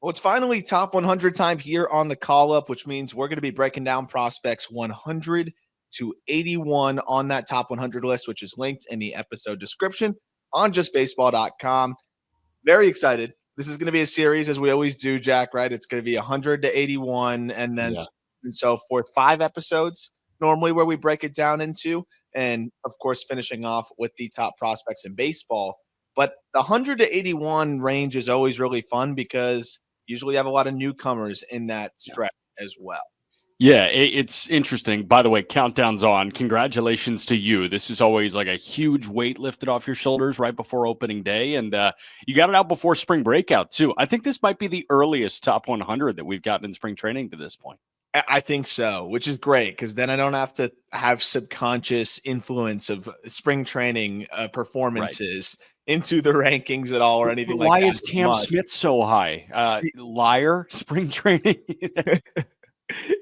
Well, it's finally top 100 time here on the call up, which means we're going to be breaking down prospects 100 to 81 on that top 100 list, which is linked in the episode description on justbaseball.com. Very excited. This is going to be a series, as we always do, Jack, right? It's going to be 100 to 81 and then and so forth. 5 episodes normally where we break it down into, and of course, finishing off with the top prospects in baseball. But the 100 to 81 range is always really fun because usually have a lot of newcomers in that stretch as well. Yeah, it's interesting. By the way, countdown's on. Congratulations to you. This is always like a huge weight lifted off your shoulders right before opening day. And you got it out before spring breakout, too. I think this might be the earliest top 100 that we've gotten in spring training to this point. I think so, which is great because then I don't have to have subconscious influence of spring training performances into the rankings at all or anything like that. Why is Cam Smith so high? Liar, spring training.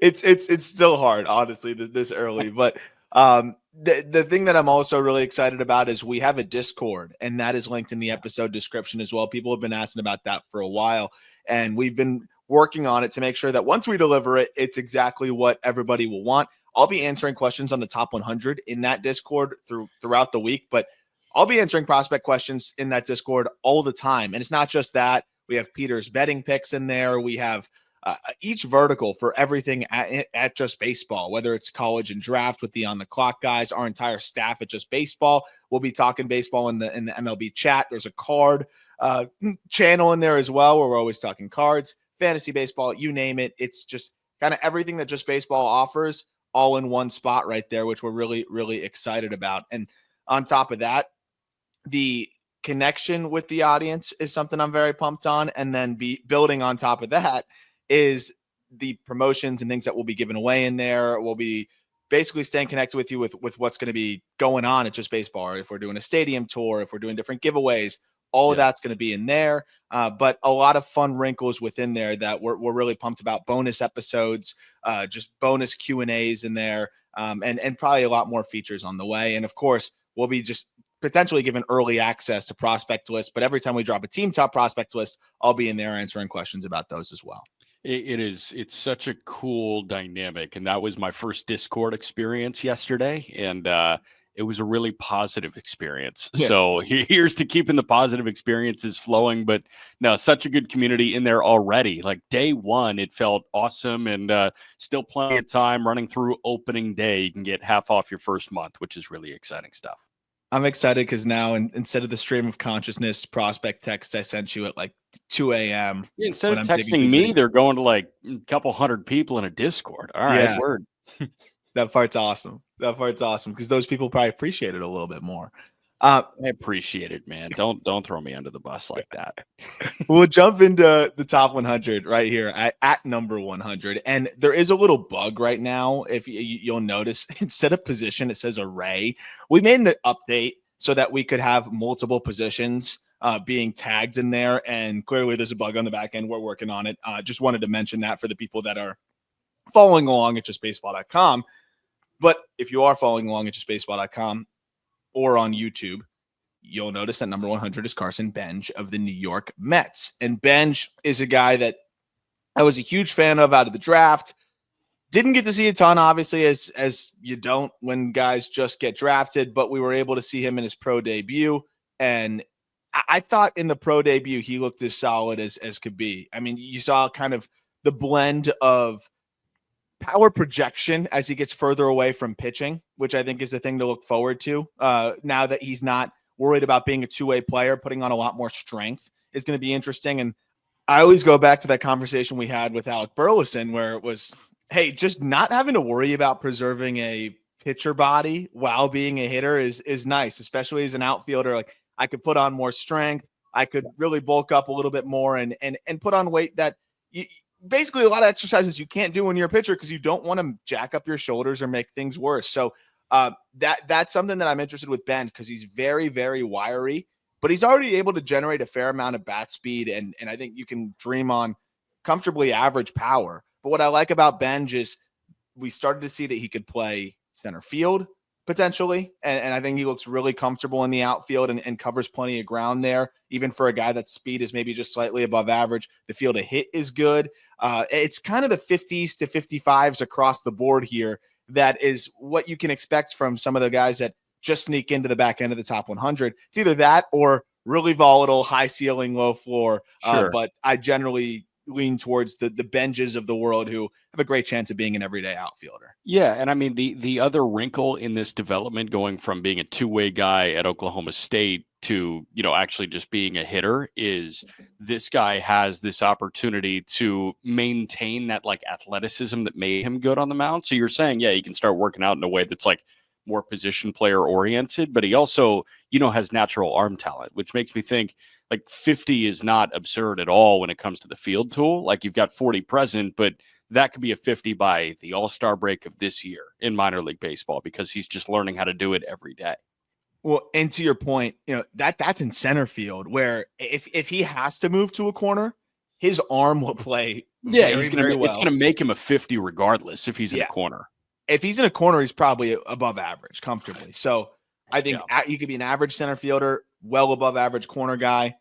It's still hard, honestly, this early. But the thing that I'm also really excited about is we have a Discord, and that is linked in the episode description as well. People have been asking about that for a while, and we've been working on it to make sure that once we deliver it, it's exactly what everybody will want. I'll be answering questions on the top 100 in that Discord throughout the week, but I'll be answering prospect questions in that Discord all the time. And it's not just that. We have Peter's betting picks in there. We have each vertical for everything at Just Baseball, whether it's college and draft with the On the Clock guys, our entire staff at Just Baseball. We'll be talking baseball in the MLB chat. There's a card channel in there as well where we're always talking cards, fantasy baseball, you name it. It's just kind of everything that Just Baseball offers all in one spot right there, which we're really, really excited about. And on top of that, the connection with the audience is something I'm very pumped on. And then building on top of that is the promotions and things that will be given away in there. We'll be basically staying connected with you with what's going to be going on at Just Baseball, or if we're doing a stadium tour, if we're doing different giveaways, all of that's going to be in there. But a lot of fun wrinkles within there that we're really pumped about. Bonus episodes, just bonus Q&As in there, and probably a lot more features on the way. And of course, we'll be just potentially given early access to prospect lists. But every time we drop a team top prospect list, I'll be in there answering questions about those as well. It's such a cool dynamic. And that was my first Discord experience yesterday. And it was a really positive experience. Yeah. So here's to keeping the positive experiences flowing. But no, such a good community in there already. Like day one, it felt awesome, and still plenty of time running through opening day. You can get half off your first month, which is really exciting stuff. I'm excited because now instead of the stream of consciousness prospect text I sent you at like 2 a.m. Yeah, instead of texting me, they're going to like a couple hundred people in a Discord. All right, word. That part's awesome. That part's awesome because those people probably appreciate it a little bit more. I appreciate it, man. Don't throw me under the bus like that. We'll jump into the top 100 right here at number 100. And there is a little bug right now. If you'll notice, instead of position, it says array. We made an update so that we could have multiple positions being tagged in there. And clearly there's a bug on the back end. We're working on it. Just wanted to mention that for the people that are following along at justbaseball.com. But if you are following along at justbaseball.com or on YouTube, you'll notice that number 100 is Carson Benge of the New York Mets. And Benge is a guy that I was a huge fan of out of the draft. Didn't get to see a ton, obviously, as you don't when guys just get drafted, but we were able to see him in his pro debut. And I thought in the pro debut, he looked as solid as could be. I mean, you saw kind of the blend of power projection as he gets further away from pitching, which I think is the thing to look forward to. Now that he's not worried about being a two-way player, putting on a lot more strength is going to be interesting. And I always go back to that conversation we had with Alec Burleson, where it was, hey, just not having to worry about preserving a pitcher body while being a hitter is nice, especially as an outfielder. Like, I could put on more strength. I could really bulk up a little bit more and put on weight that basically a lot of exercises you can't do when you're a pitcher because you don't want to jack up your shoulders or make things worse. So that's something that I'm interested with Ben, because he's very, very wiry, but he's already able to generate a fair amount of bat speed. And I think you can dream on comfortably average power. But what I like about Benge is we started to see that he could play center field potentially. And I think he looks really comfortable in the outfield and covers plenty of ground there. Even for a guy that speed is maybe just slightly above average, the field of hit is good. It's kind of the 50s to 55s across the board here. That is what you can expect from some of the guys that just sneak into the back end of the top 100. It's either that or really volatile, high ceiling, low floor. Sure. But I generally lean towards the Benges of the world who have a great chance of being an everyday outfielder. Yeah, and I mean the other wrinkle in this development, going from being a two-way guy at Oklahoma State to, actually just being a hitter, is this guy has this opportunity to maintain that like athleticism that made him good on the mound. So you're saying, yeah, he can start working out in a way that's like more position player oriented, but he also, has natural arm talent, which makes me think like 50 is not absurd at all when it comes to the field tool. Like you've got 40 present, but that could be a 50 by the All-Star break of this year in minor league baseball, because he's just learning how to do it every day. Well, and to your point, that's in center field, where if he has to move to a corner, his arm will play. Yeah, very, very well. It's going to make him a 50 regardless if he's in a corner. If he's in a corner, he's probably above average comfortably. So I think he could be an average center fielder, well above average corner guy.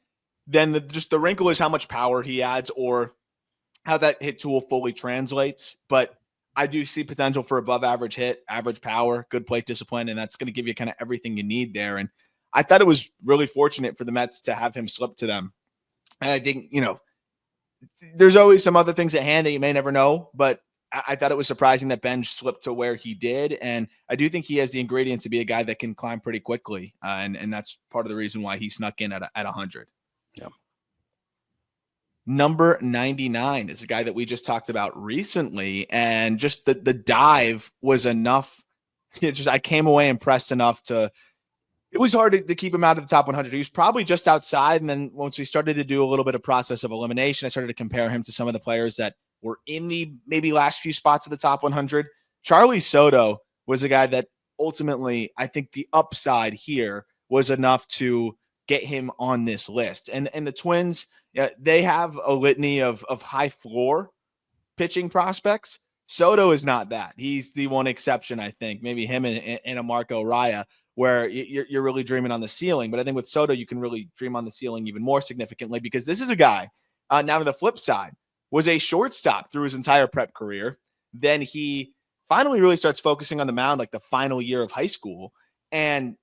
Then the wrinkle is how much power he adds or how that hit tool fully translates. But I do see potential for above average hit, average power, good plate discipline, and that's going to give you kind of everything you need there. And I thought it was really fortunate for the Mets to have him slip to them. And I think, there's always some other things at hand that you may never know, but I thought it was surprising that Benge slipped to where he did. And I do think he has the ingredients to be a guy that can climb pretty quickly. And that's part of the reason why he snuck in at 100. Yeah. Number 99 is a guy that we just talked about recently. And just the dive was enough. I came away impressed enough to, it was hard to keep him out of the top 100. He was probably just outside. And then once we started to do a little bit of process of elimination, I started to compare him to some of the players that were in the maybe last few spots of the top 100. Charlee Soto was a guy that ultimately, I think the upside here was enough to get him on this list. And the Twins, they have a litany of high floor pitching prospects. Soto is not that. He's the one exception, I think. Maybe him and a Marco Raya, where you're really dreaming on the ceiling. But I think with Soto, you can really dream on the ceiling even more significantly, because this is a guy, now to the flip side, was a shortstop through his entire prep career. Then he finally really starts focusing on the mound like the final year of high school, and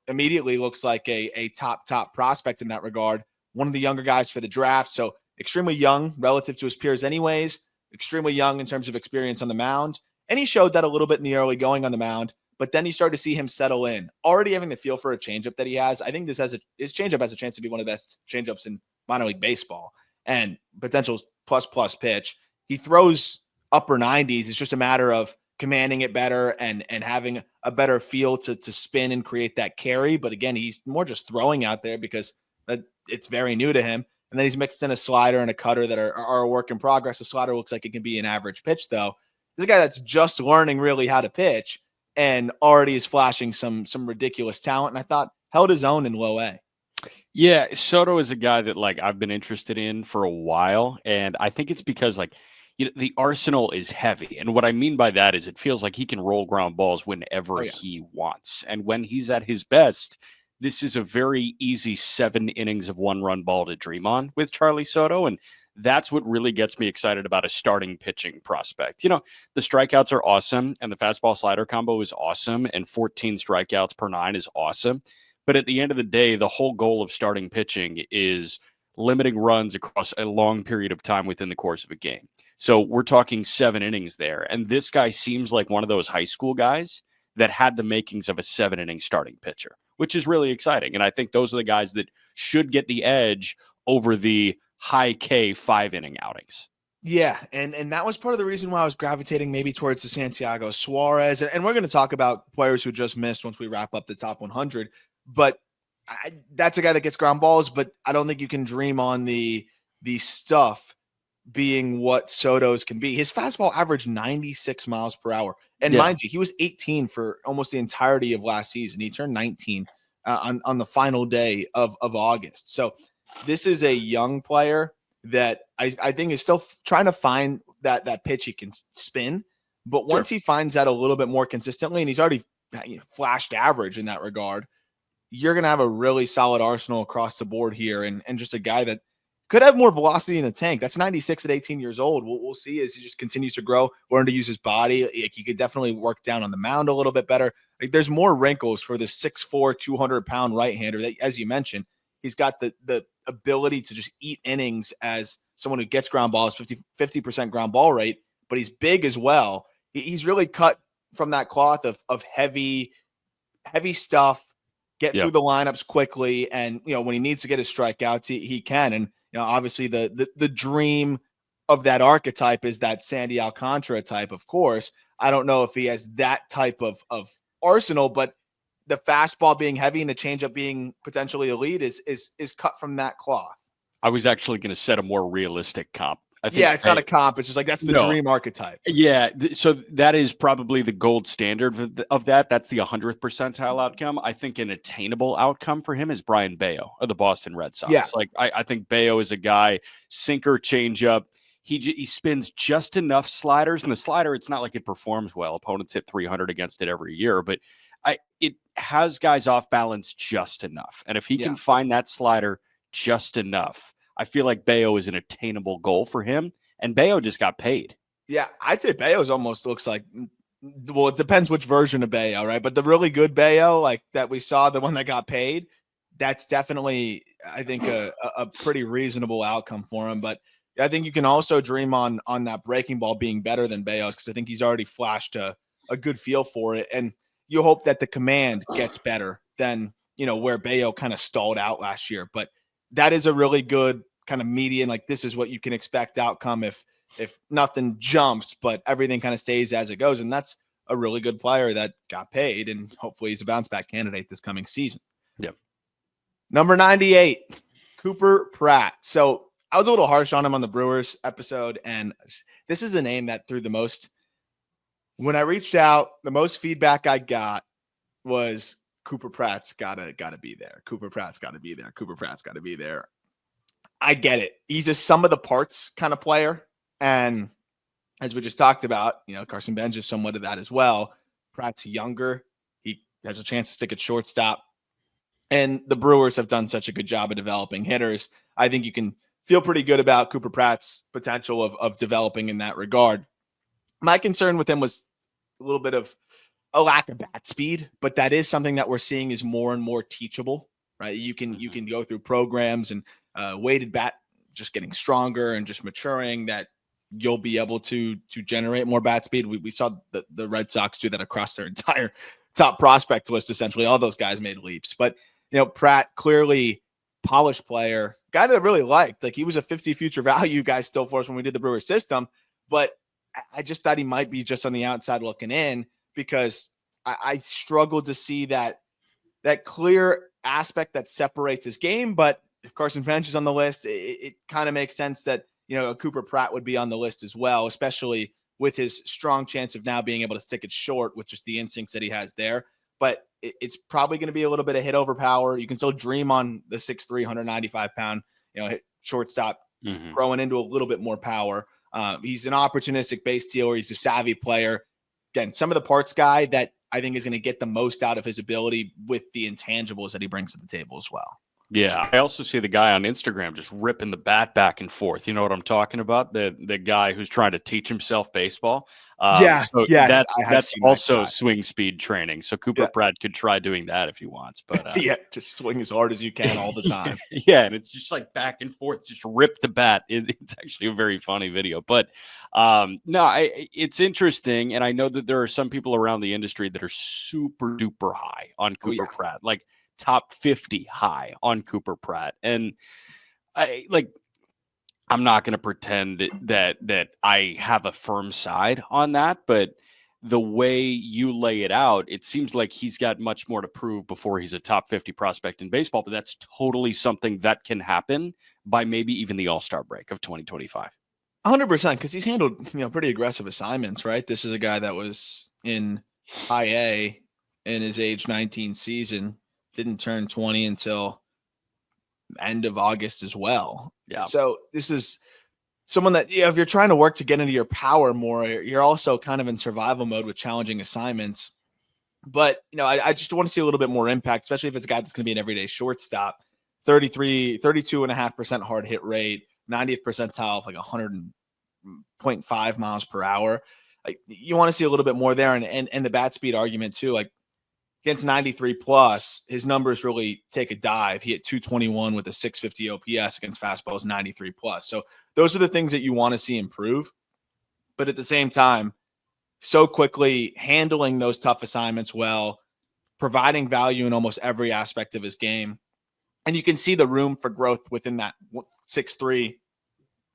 immediately looks like a top prospect in that regard. One of the younger guys for the draft. So extremely young relative to his peers anyways, extremely young in terms of experience on the mound. And he showed that a little bit in the early going on the mound, but then you started to see him settle in, already having the feel for a changeup that he has. I think his changeup has a chance to be one of the best changeups in minor league baseball, and potential plus pitch. He throws upper 90s. It's just a matter of commanding it better and having a better feel to spin and create that carry. But again, he's more just throwing out there because it's very new to him. And then he's mixed in a slider and a cutter that are a work in progress. The slider looks like it can be an average pitch, though. This is a guy that's just learning really how to pitch and already is flashing some ridiculous talent. And I thought held his own in low A. Yeah, Soto is a guy that I've been interested in for a while, and I think it's because the arsenal is heavy. And what I mean by that is it feels like he can roll ground balls whenever he wants. And when he's at his best, this is a very easy 7 innings of 1-run ball to dream on with Charlee Soto. And that's what really gets me excited about a starting pitching prospect. The strikeouts are awesome, and the fastball slider combo is awesome, and 14 strikeouts per 9 is awesome. But at the end of the day, the whole goal of starting pitching is limiting runs across a long period of time within the course of a game. So we're talking 7 innings there. And this guy seems like one of those high school guys that had the makings of a 7-inning starting pitcher, which is really exciting. And I think those are the guys that should get the edge over the high K 5-inning outings. Yeah, and that was part of the reason why I was gravitating maybe towards the Santiago Suarez. And we're going to talk about players who just missed once we wrap up the top 100. But that's a guy that gets ground balls, but I don't think you can dream on the stuff being what Soto's can be. His fastball averaged 96 miles per hour. And mind you, he was 18 for almost the entirety of last season. He turned 19 on the final day of August. So this is a young player that I think is still trying to find that pitch he can spin. But once he finds that a little bit more consistently, and he's already flashed average in that regard. You're going to have a really solid arsenal across the board here, and just a guy that could have more velocity in the tank. That's 96 at 18 years old. We'll see as he just continues to grow, learn to use his body. Like, he could definitely work down on the mound a little bit better. Like, there's more wrinkles for the 6'4", 200-pound right-hander that, as you mentioned, he's got the ability to just eat innings as someone who gets ground balls, 50% ground ball rate, but he's big as well. He's really cut from that cloth of heavy stuff, get through the lineups quickly, and when he needs to get his strikeouts, he can. And obviously the dream of that archetype is that Sandy Alcantara type. Of course, I don't know if he has that type of arsenal, but the fastball being heavy and the changeup being potentially elite is cut from that cloth. I was actually going to set a more realistic comp. I think, it's not a comp. It's just like that's the dream archetype. Yeah, so that is probably the gold standard of that. That's the 100th percentile outcome. I think an attainable outcome for him is Brian Bayo of the Boston Red Sox. Yeah. Like I think Bayo is a guy, sinker, changeup. He spins just enough sliders, and the slider, it's not like it performs well. Opponents hit 300 against it every year, but it has guys off balance just enough. And if he can find that slider just enough, I feel like Bayo is an attainable goal for him, and Bayo just got paid. Yeah, I'd say Bayo's almost looks like, well, it depends which version of Bayo, right? But the really good Bayo, like that we saw, the one that got paid, that's definitely, I think, a pretty reasonable outcome for him. But I think you can also dream on that breaking ball being better than Bayo's, because I think he's already flashed a good feel for it. And you hope that the command gets better than, where Bayo kind of stalled out last year. But that is a really good kind of median, like this is what you can expect outcome if nothing jumps, but everything kind of stays as it goes. And that's a really good player that got paid, and hopefully he's a bounce back candidate this coming season. Yep. Number 98, Cooper Pratt. So I was a little harsh on him on the Brewers episode, and this is a name that threw the most. When I reached out, the most feedback I got was Cooper Pratt's gotta be there. Cooper Pratt's gotta be there. Cooper Pratt's gotta be there. I get it. He's a sum of the parts kind of player. And as we just talked about, Carson Benge is somewhat of that as well. Pratt's younger. He has a chance to stick at shortstop. And the Brewers have done such a good job of developing hitters. I think you can feel pretty good about Cooper Pratt's potential of developing in that regard. My concern with him was a little bit of a lack of bat speed, but that is something that we're seeing is more and more teachable, right? You can go through programs and weighted bat just getting stronger and just maturing, that you'll be able to generate more bat speed. We saw the Red Sox do that across their entire top prospect list. Essentially, all those guys made leaps. But Pratt, clearly polished player, guy that I really liked. Like, he was a 50 future value guy still for us when we did the Brewer system, but I just thought he might be just on the outside looking in, because I struggled to see that clear aspect that separates his game. But if Carson Benge is on the list, it kind of makes sense that, Cooper Pratt would be on the list as well, especially with his strong chance of now being able to stick it short with just the instincts that he has there. But it's probably going to be a little bit of hit over power. You can still dream on the 6'3", 195-pound, hit shortstop, growing into a little bit more power. He's an opportunistic base stealer. He's a savvy player. Again, some of the parts guy that I think is going to get the most out of his ability with the intangibles that he brings to the table as well. Yeah, I also see the guy on Instagram just ripping the bat back and forth. You know what I'm talking about? The guy who's trying to teach himself baseball. That's also swing speed training. So Cooper Pratt could try doing that if he wants. But just swing as hard as you can all the time. And it's just like back and forth, just rip the bat. It's actually a very funny video. But it's interesting, and I know that there are some people around the industry that are super duper high on Cooper Pratt, like top 50 high on Cooper Pratt. And I'm not going to pretend that I have a firm side on that, but the way you lay it out, it seems like he's got much more to prove before he's a top 50 prospect in baseball. But that's totally something that can happen by maybe even the All-Star break of 2025. 100%, because he's handled pretty aggressive assignments, right? This is a guy that was in high A in his age 19 season, didn't turn 20 until end of August as well. Yeah. So this is someone that, if you're trying to work to get into your power more, you're also kind of in survival mode with challenging assignments. But, I just want to see a little bit more impact, especially if it's a guy that's going to be an everyday shortstop. 32.5% hard hit rate, 90th percentile of like 100.5 miles per hour. Like, you want to see a little bit more there. And the bat speed argument too, like against 93 plus, his numbers really take a dive. He hit 221 with a 650 OPS against fastballs 93 plus. So those are the things that you want to see improve. But at the same time, so quickly handling those tough assignments well, providing value in almost every aspect of his game. And you can see the room for growth within that 6'3",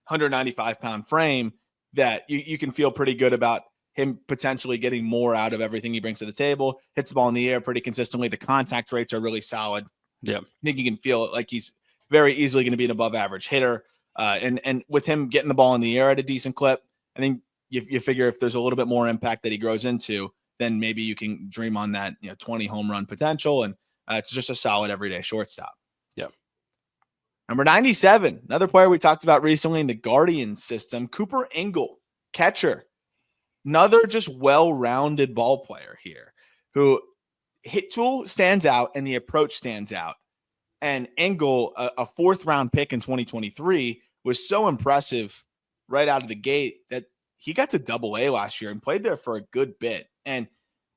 195-pound frame that you can feel pretty good about him potentially getting more out of everything he brings to the table. Hits the ball in the air pretty consistently. The contact rates are really solid. Yeah. I think you can feel like he's very easily going to be an above average hitter. And with him getting the ball in the air at a decent clip, I think you figure if there's a little bit more impact that he grows into, then maybe you can dream on that 20 home run potential. And it's just a solid everyday shortstop. Yeah. Number 97, another player we talked about recently in the Guardians system, Cooper Ingle, catcher. Another just well-rounded ball player here who hit tool stands out and the approach stands out. And Ingle, a fourth-round pick in 2023, was so impressive right out of the gate that he got to Double-A last year and played there for a good bit. And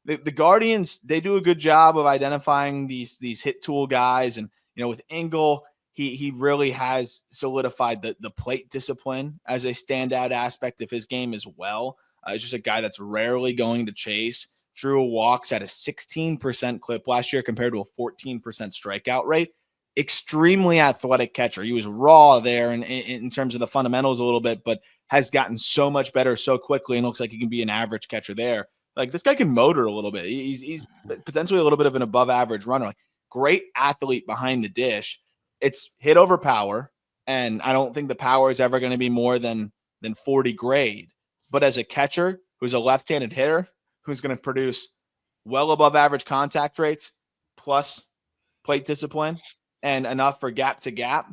the Guardians, they do a good job of identifying these hit tool guys. And, with Ingle, he really has solidified the plate discipline as a standout aspect of his game as well. He's just a guy that's rarely going to chase. Drew walks at a 16% clip last year compared to a 14% strikeout rate. Extremely athletic catcher. He was raw there in terms of the fundamentals a little bit, but has gotten so much better so quickly and looks like he can be an average catcher there. Like, this guy can motor a little bit. He's potentially a little bit of an above average runner. Like, great athlete behind the dish. It's hit over power, and I don't think the power is ever going to be more than 40 grade. But as a catcher who's a left-handed hitter who's going to produce well above average contact rates plus plate discipline and enough for gap to gap,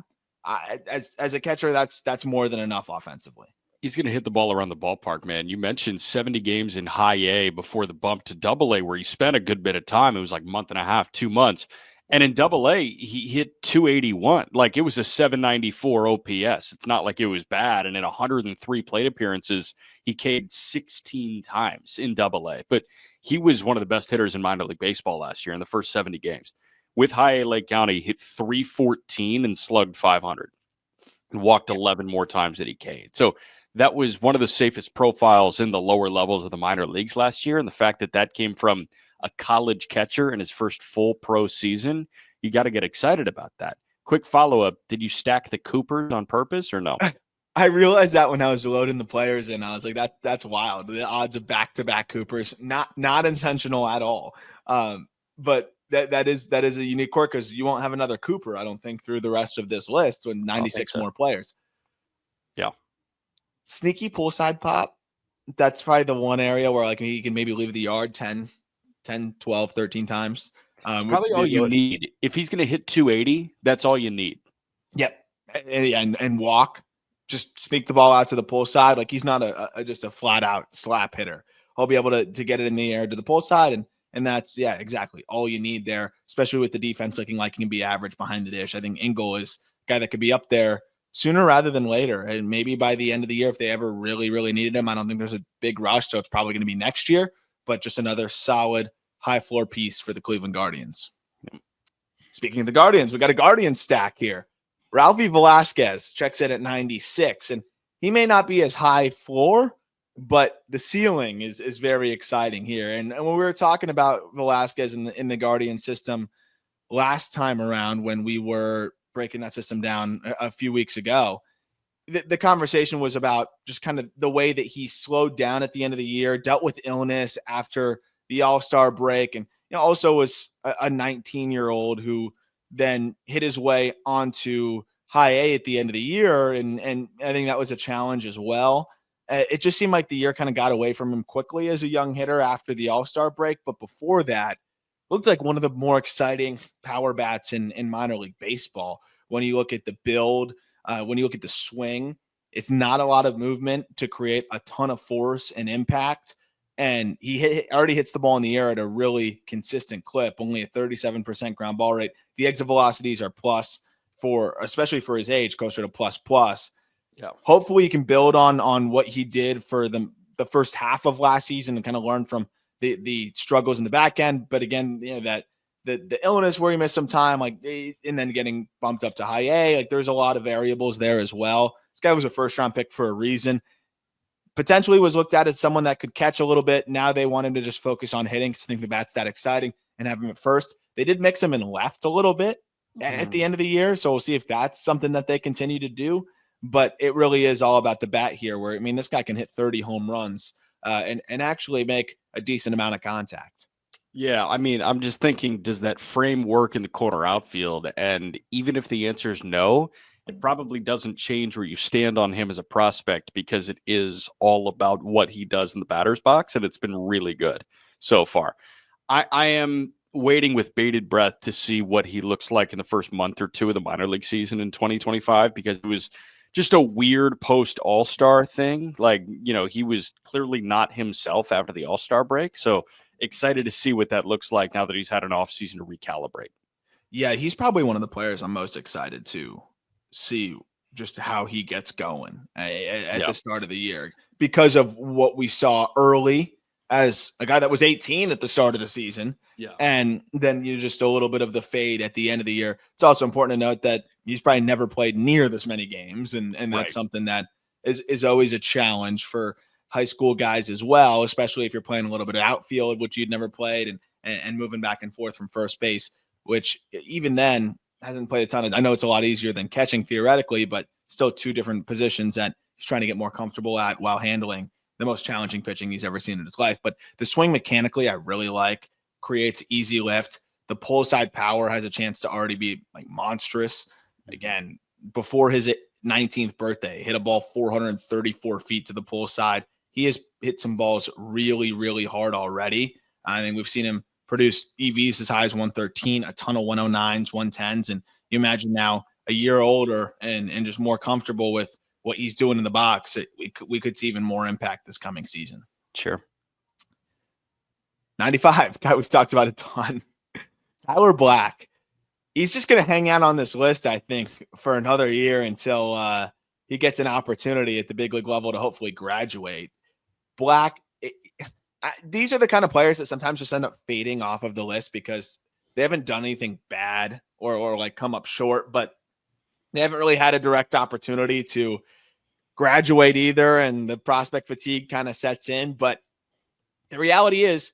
as a catcher, that's more than enough offensively. He's going to hit the ball around the ballpark, man. You mentioned 70 games in high A before the bump to Double-A, where he spent a good bit of time. It was like a month and a half, 2 months. And in Double-A, he hit 281. Like, it was a 794 OPS. It's not like it was bad. And in 103 plate appearances, he K'd 16 times in Double-A. But he was one of the best hitters in minor league baseball last year in the first 70 games. With high A Lake County, he hit 314 and slugged 500. And walked 11 more times than he K'd. So that was one of the safest profiles in the lower levels of the minor leagues last year. And the fact that came from a college catcher in his first full pro season, you got to get excited about that. Quick follow-up. Did you stack the Coopers on purpose or no? I realized that when I was loading the players in, I was like, that's wild. The odds of back-to-back Coopers, not intentional at all. But that is a unique quirk because you won't have another Cooper, I don't think, through the rest of this list with 96 more players. Yeah. Sneaky poolside pop. That's probably the one area where like he can maybe leave the yard 10, 12, 13 times. Probably all you need. If he's going to hit 280, that's all you need. Yep. And walk, just sneak the ball out to the pull side. Like, he's not just a flat out slap hitter. He'll be able to get it in the air to the pull side. And that's, yeah, exactly all you need there, especially with the defense looking like he can be average behind the dish. I think Ingle is a guy that could be up there sooner rather than later. And maybe by the end of the year, if they ever really, really needed him, I don't think there's a big rush. So it's probably going to be next year, but just another solid high floor piece for the Cleveland Guardians. Speaking of the Guardians, we got a Guardian stack here. Ralphy Velazquez checks in at 96, and he may not be as high floor, but the ceiling is very exciting here. And when we were talking about Velazquez in the Guardian system last time around, when we were breaking that system down a few weeks ago, the conversation was about just kind of the way that he slowed down at the end of the year, dealt with illness after the All-Star break, and also was a 19-year-old who then hit his way onto high A at the end of the year, and I think that was a challenge as well. It just seemed like the year kind of got away from him quickly as a young hitter after the All-Star break, but before that, looked like one of the more exciting power bats in minor league baseball. When you look at the build, when you look at the swing, it's not a lot of movement to create a ton of force and impact. and he already hits the ball in the air at a really consistent clip, only a 37% ground ball rate. The exit velocities are plus especially for his age, closer to plus. Yeah. Hopefully he can build on what he did for the first half of last season and kind of learn from the struggles in the back end. But again, that the illness where he missed some time, and then getting bumped up to high A, there's a lot of variables there as well. This guy was a first round pick for a reason. Potentially was looked at as someone that could catch a little bit. Now they want him to just focus on hitting because I think the bat's that exciting and have him at first. They did mix him in left a little bit at the end of the year. So we'll see if that's something that they continue to do. But it really is all about the bat here where, this guy can hit 30 home runs and actually make a decent amount of contact. Yeah, I'm just thinking, does that frame work in the corner outfield? And even if the answer is no, it probably doesn't change where you stand on him as a prospect because it is all about what he does in the batter's box, and it's been really good so far. I am waiting with bated breath to see what he looks like in the first month or two of the minor league season in 2025 because it was just a weird post All-Star thing. He was clearly not himself after the All-Star break. So excited to see what that looks like now that he's had an offseason to recalibrate. Yeah, he's probably one of the players I'm most excited to see just how he gets going at the start of the year because of what we saw early as a guy that was 18 at the start of the season. Yeah. And then just a little bit of the fade at the end of the year. It's also important to note that he's probably never played near this many games. And that's something that is always a challenge for high school guys as well, especially if you're playing a little bit of outfield, which you'd never played, and moving back and forth from first base, which even then hasn't played a ton of. I know it's a lot easier than catching theoretically, but still two different positions that he's trying to get more comfortable at while handling the most challenging pitching he's ever seen in his life. But the swing mechanically, I really like, creates easy lift. The pull side power has a chance to already be monstrous. Again, before his 19th birthday, hit a ball 434 feet to the pull side. He has hit some balls really, really hard already. I mean, we've seen him produce EVs as high as 113, a ton of 109s, 110s. And you imagine now a year older and just more comfortable with what he's doing in the box, we could see even more impact this coming season. Sure. 95, guy we've talked about a ton. Tyler Black. He's just going to hang out on this list, I think, for another year until he gets an opportunity at the big league level to hopefully graduate. Black, these are the kind of players that sometimes just end up fading off of the list because they haven't done anything bad or come up short, but they haven't really had a direct opportunity to graduate either, and the prospect fatigue kind of sets in. But the reality is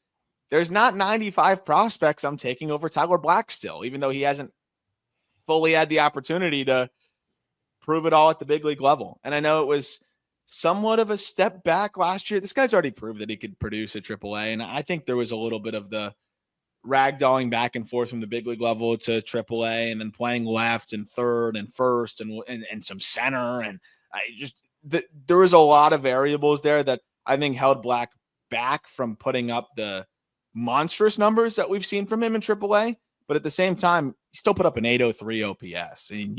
there's not 95 prospects I'm taking over Tyler Black still, even though he hasn't fully had the opportunity to prove it all at the big league level. And I know it was somewhat of a step back last year. This guy's already proved that he could produce at AAA, and I think there was a little bit of the ragdolling back and forth from the big league level to AAA, and then playing left and third and first and some center. And there was a lot of variables there that I think held Black back from putting up the monstrous numbers that we've seen from him in AAA. But at the same time, he still put up an 803 OPS. And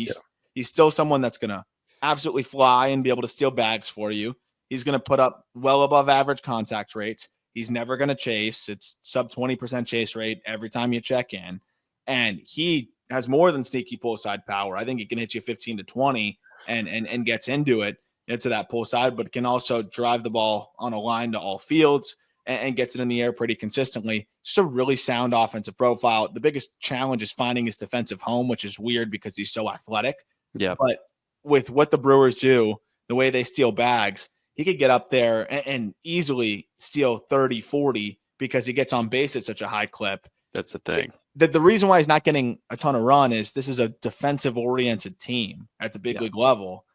he's still someone that's going to absolutely fly and be able to steal bags for you. He's going to put up well above average contact rates. He's never going to chase. It's sub 20% chase rate every time you check in. And he has more than sneaky pull side power. I think he can hit you 15 to 20 and gets into it to that pull side, but can also drive the ball on a line to all fields and gets it in the air pretty consistently. Just a really sound offensive profile. The biggest challenge is finding his defensive home, which is weird because he's so athletic. Yeah. But with what the Brewers do, the way they steal bags, he could get up there and easily steal 30, 40 because he gets on base at such a high clip. That's the thing. The reason why he's not getting a ton of run is this is a defensive-oriented team at the big league level,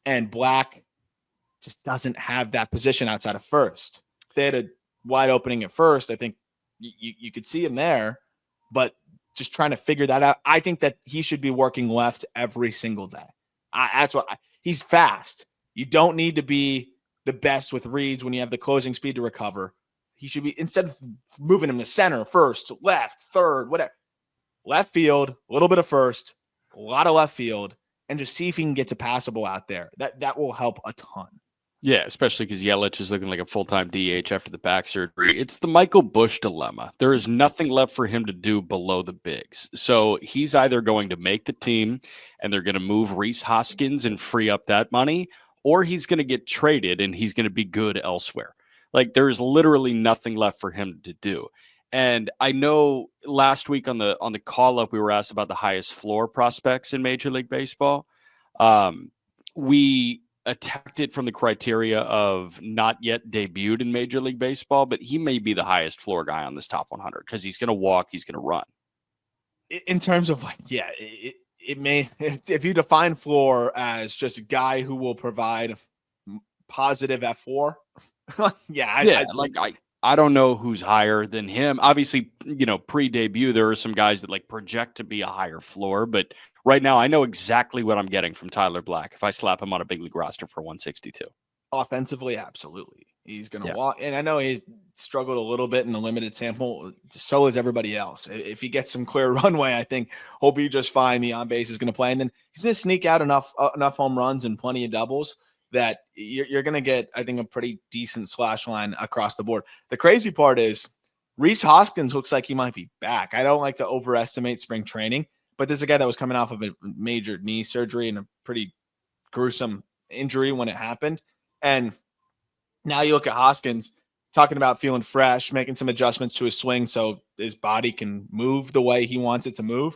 and Black just doesn't have that position outside of first. They had a wide opening at first. I think you could see him there, but just trying to figure that out. I think that he should be working left every single day. He's fast. You don't need to be the best with reads when you have the closing speed to recover. He should be, instead of moving him to center, first, left, third, whatever, left field, a little bit of first, a lot of left field, and just see if he can get to passable out there. That will help a ton. Yeah, especially because Yelich is looking like a full-time DH after the back surgery. It's the Michael Busch dilemma. There is nothing left for him to do below the bigs. So he's either going to make the team and they're going to move Rhys Hoskins and free up that money, or he's going to get traded and he's going to be good elsewhere. Like there's literally nothing left for him to do. And I know last week on the call-up, we were asked about the highest floor prospects in Major League Baseball. We attacked it from the criteria of not yet debuted in Major League Baseball, but he may be the highest floor guy on this top 100 because he's going to walk, he's going to run. In terms of like, yeah, it may, if you define floor as just a guy who will provide positive F4, I don't know who's higher than him. Obviously, pre-debut, there are some guys that like project to be a higher floor, but right now I know exactly what I'm getting from Tyler Black if I slap him on a big league roster for 162. Offensively, absolutely. He's going to walk. And I know he's struggled a little bit in the limited sample. So is everybody else. If he gets some clear runway, I think he'll be just fine. The on base is going to play. And then he's going to sneak out enough home runs and plenty of doubles that you're going to get, I think, a pretty decent slash line across the board. The crazy part is Rhys Hoskins looks like he might be back. I don't like to overestimate spring training, but this is a guy that was coming off of a major knee surgery and a pretty gruesome injury when it happened. And now you look at Hoskins talking about feeling fresh, making some adjustments to his swing so his body can move the way he wants it to move.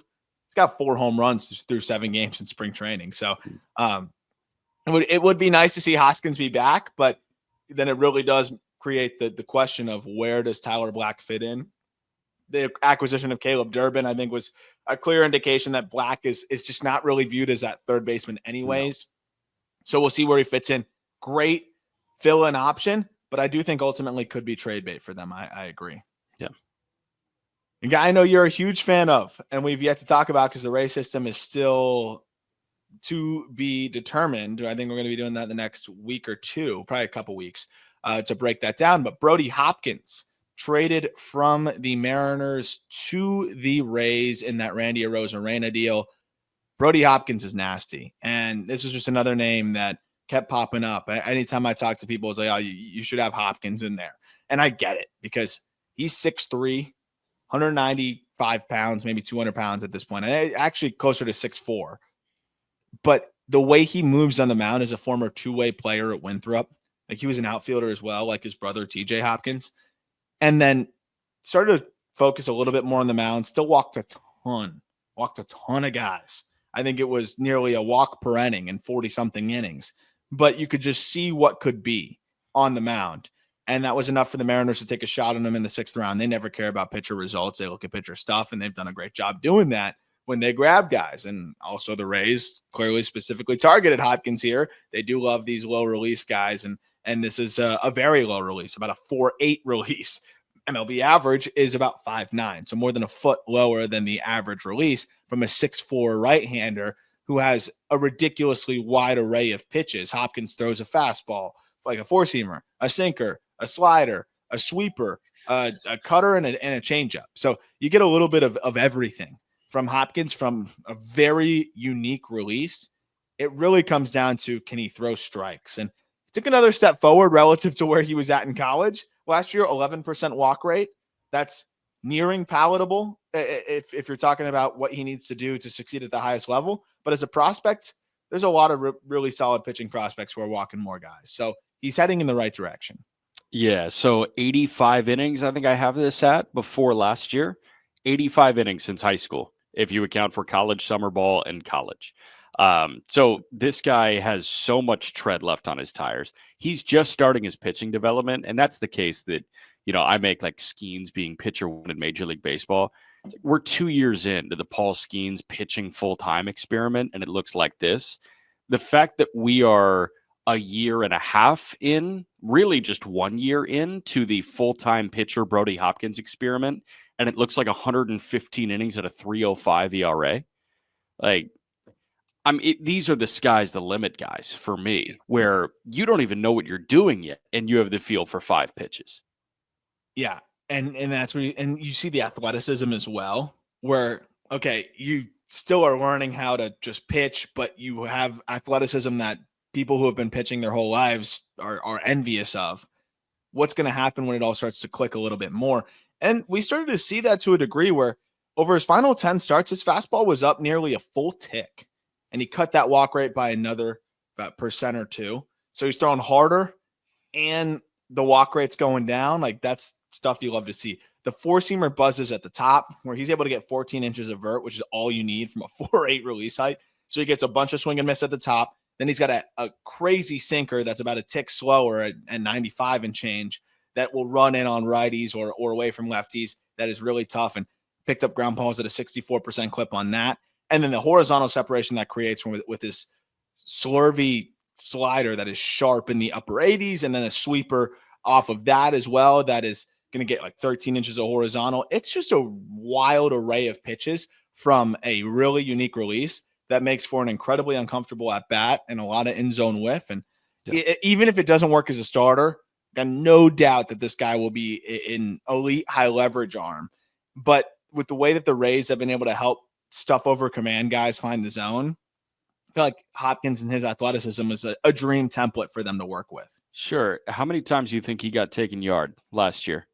He's got 4 home runs through 7 games in spring training. So it would be nice to see Hoskins be back, but then it really does create the question of where does Tyler Black fit in? The acquisition of Caleb Durbin, I think, was a clear indication that Black is just not really viewed as that third baseman anyways. No. So we'll see where he fits in. Great fill-in option, but I do think ultimately could be trade bait for them. I agree. Yeah. A guy I know you're a huge fan of, and we've yet to talk about because the Ray system is still to be determined. I think we're going to be doing that the next week or two, probably a couple weeks, to break that down. But Brody Hopkins traded from the Mariners to the Rays in that Randy Arozarena deal. Brody Hopkins is nasty, and this is just another name that kept popping up. Anytime I talk to people, it's like, oh, you should have Hopkins in there. And I get it because he's 6'3", 195 pounds, maybe 200 pounds at this point. Actually closer to 6'4". But the way he moves on the mound as a former two-way player at Winthrop, like he was an outfielder as well, like his brother TJ Hopkins, and then started to focus a little bit more on the mound, still walked a ton of guys. I think it was nearly a walk per inning in 40-something innings. But you could just see what could be on the mound. And that was enough for the Mariners to take a shot on him in the 6th round. They never care about pitcher results. They look at pitcher stuff, and they've done a great job doing that when they grab guys. And also the Rays clearly specifically targeted Hopkins here. They do love these low release guys. And this is a very low release, about a 4.8 release. MLB average is about 5'9", so more than a foot lower than the average release from a 6'4" right-hander who has a ridiculously wide array of pitches. Hopkins throws a fastball, like a four-seamer, a sinker, a slider, a sweeper, a cutter, and a changeup. So you get a little bit of everything from Hopkins from a very unique release. It really comes down to, can he throw strikes? And he took another step forward relative to where he was at in college. Last year, 11% walk rate. That's nearing palatable if you're talking about what he needs to do to succeed at the highest level. But as a prospect, there's a lot of really solid pitching prospects who are walking more guys. So he's heading in the right direction. Yeah, so 85 innings, I think I have this at before last year. 85 innings since high school, if you account for college, summer ball, and college. So this guy has so much tread left on his tires. He's just starting his pitching development, and that's the case that, I make like Skeens being pitcher one in Major League Baseball. We're 2 years into the Paul Skeens pitching full-time experiment, and it looks like this. The fact that we are a year and a half in, really just 1 year into the full-time pitcher Brody Hopkins experiment, and it looks like 115 innings at a 3.05 ERA. Like, these are the sky's the limit guys for me, where you don't even know what you're doing yet, and you have the feel for 5 pitches. Yeah, and that's where you see the athleticism as well, where, okay, you still are learning how to just pitch, but you have athleticism that people who have been pitching their whole lives are envious of. What's going to happen when it all starts to click a little bit more? And we started to see that to a degree where over his final 10 starts, his fastball was up nearly a full tick, and he cut that walk rate by another about percent or two. So he's throwing harder and the walk rate's going down. Like, that's stuff you love to see. The four-seamer buzzes at the top where he's able to get 14 inches of vert, which is all you need from a 4.8 release height. So he gets a bunch of swing and miss at the top. Then he's got a crazy sinker that's about a tick slower at 95 and change that will run in on righties or away from lefties. That is really tough, and picked up ground balls at a 64% clip on that. And then the horizontal separation that creates with this slurvy slider that is sharp in the upper 80s, and then a sweeper off of that as well that is going to get like 13 inches of horizontal. It's just a wild array of pitches from a really unique release that makes for an incredibly uncomfortable at bat and a lot of in zone whiff. And even if it doesn't work as a starter, got no doubt that this guy will be in elite high leverage arm. But with the way that the Rays have been able to help stuff over command guys find the zone, I feel like Hopkins and his athleticism is a dream template for them to work with. Sure. How many times do you think he got taken yard last year?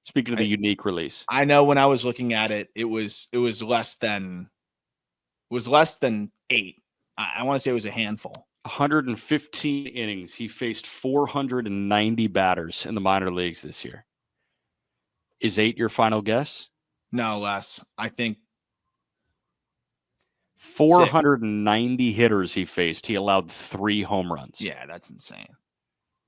Speaking of the unique release. I know when I was looking at it, it was less than 8. I want to say it was a handful. 115 innings. He faced 490 batters in the minor leagues this year. Is 8 your final guess? No, less. I think 490 hitters he faced. He allowed 3 home runs. Yeah, that's insane.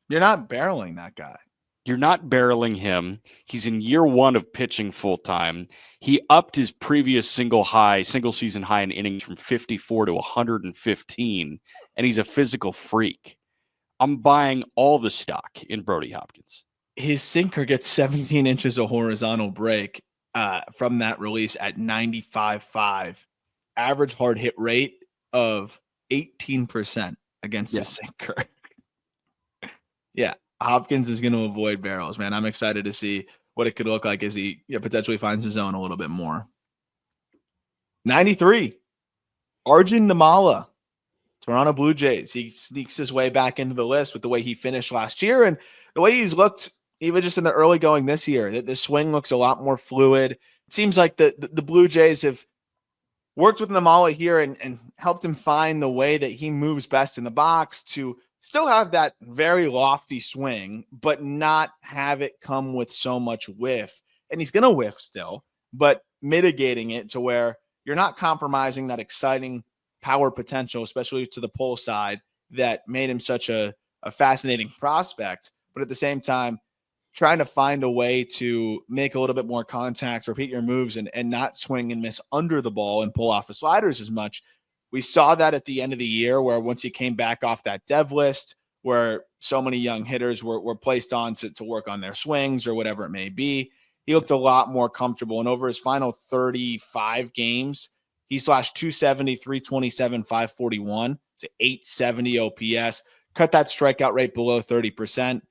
You're not barreling that guy. You're not barreling him. He's in year 1 of pitching full time. He upped his previous single season high in innings from 54 to 115, and he's a physical freak. I'm buying all the stock in Brody Hopkins. His sinker gets 17 inches of horizontal break from that release at 95.5. Average hard hit rate of 18% against the sinker. Yeah. Hopkins is going to avoid barrels, man. I'm excited to see what it could look like as he potentially finds his zone a little bit more. 93, Arjun Nimmala, Toronto Blue Jays. He sneaks his way back into the list with the way he finished last year and the way he's looked even just in the early going this year. The swing looks a lot more fluid. It seems like the Blue Jays have worked with Nimmala here and helped him find the way that he moves best in the box to still have that very lofty swing, but not have it come with so much whiff. And he's going to whiff still, but mitigating it to where you're not compromising that exciting power potential, especially to the pull side, that made him such a fascinating prospect. But at the same time, trying to find a way to make a little bit more contact, repeat your moves, and not swing and miss under the ball and pull off the sliders as much. We saw that at the end of the year where once he came back off that dev list where so many young hitters were placed on to work on their swings or whatever it may be, he looked a lot more comfortable. And over his final 35 games, he slashed 270, 327, 541 to 870 OPS, cut that strikeout rate below 30%.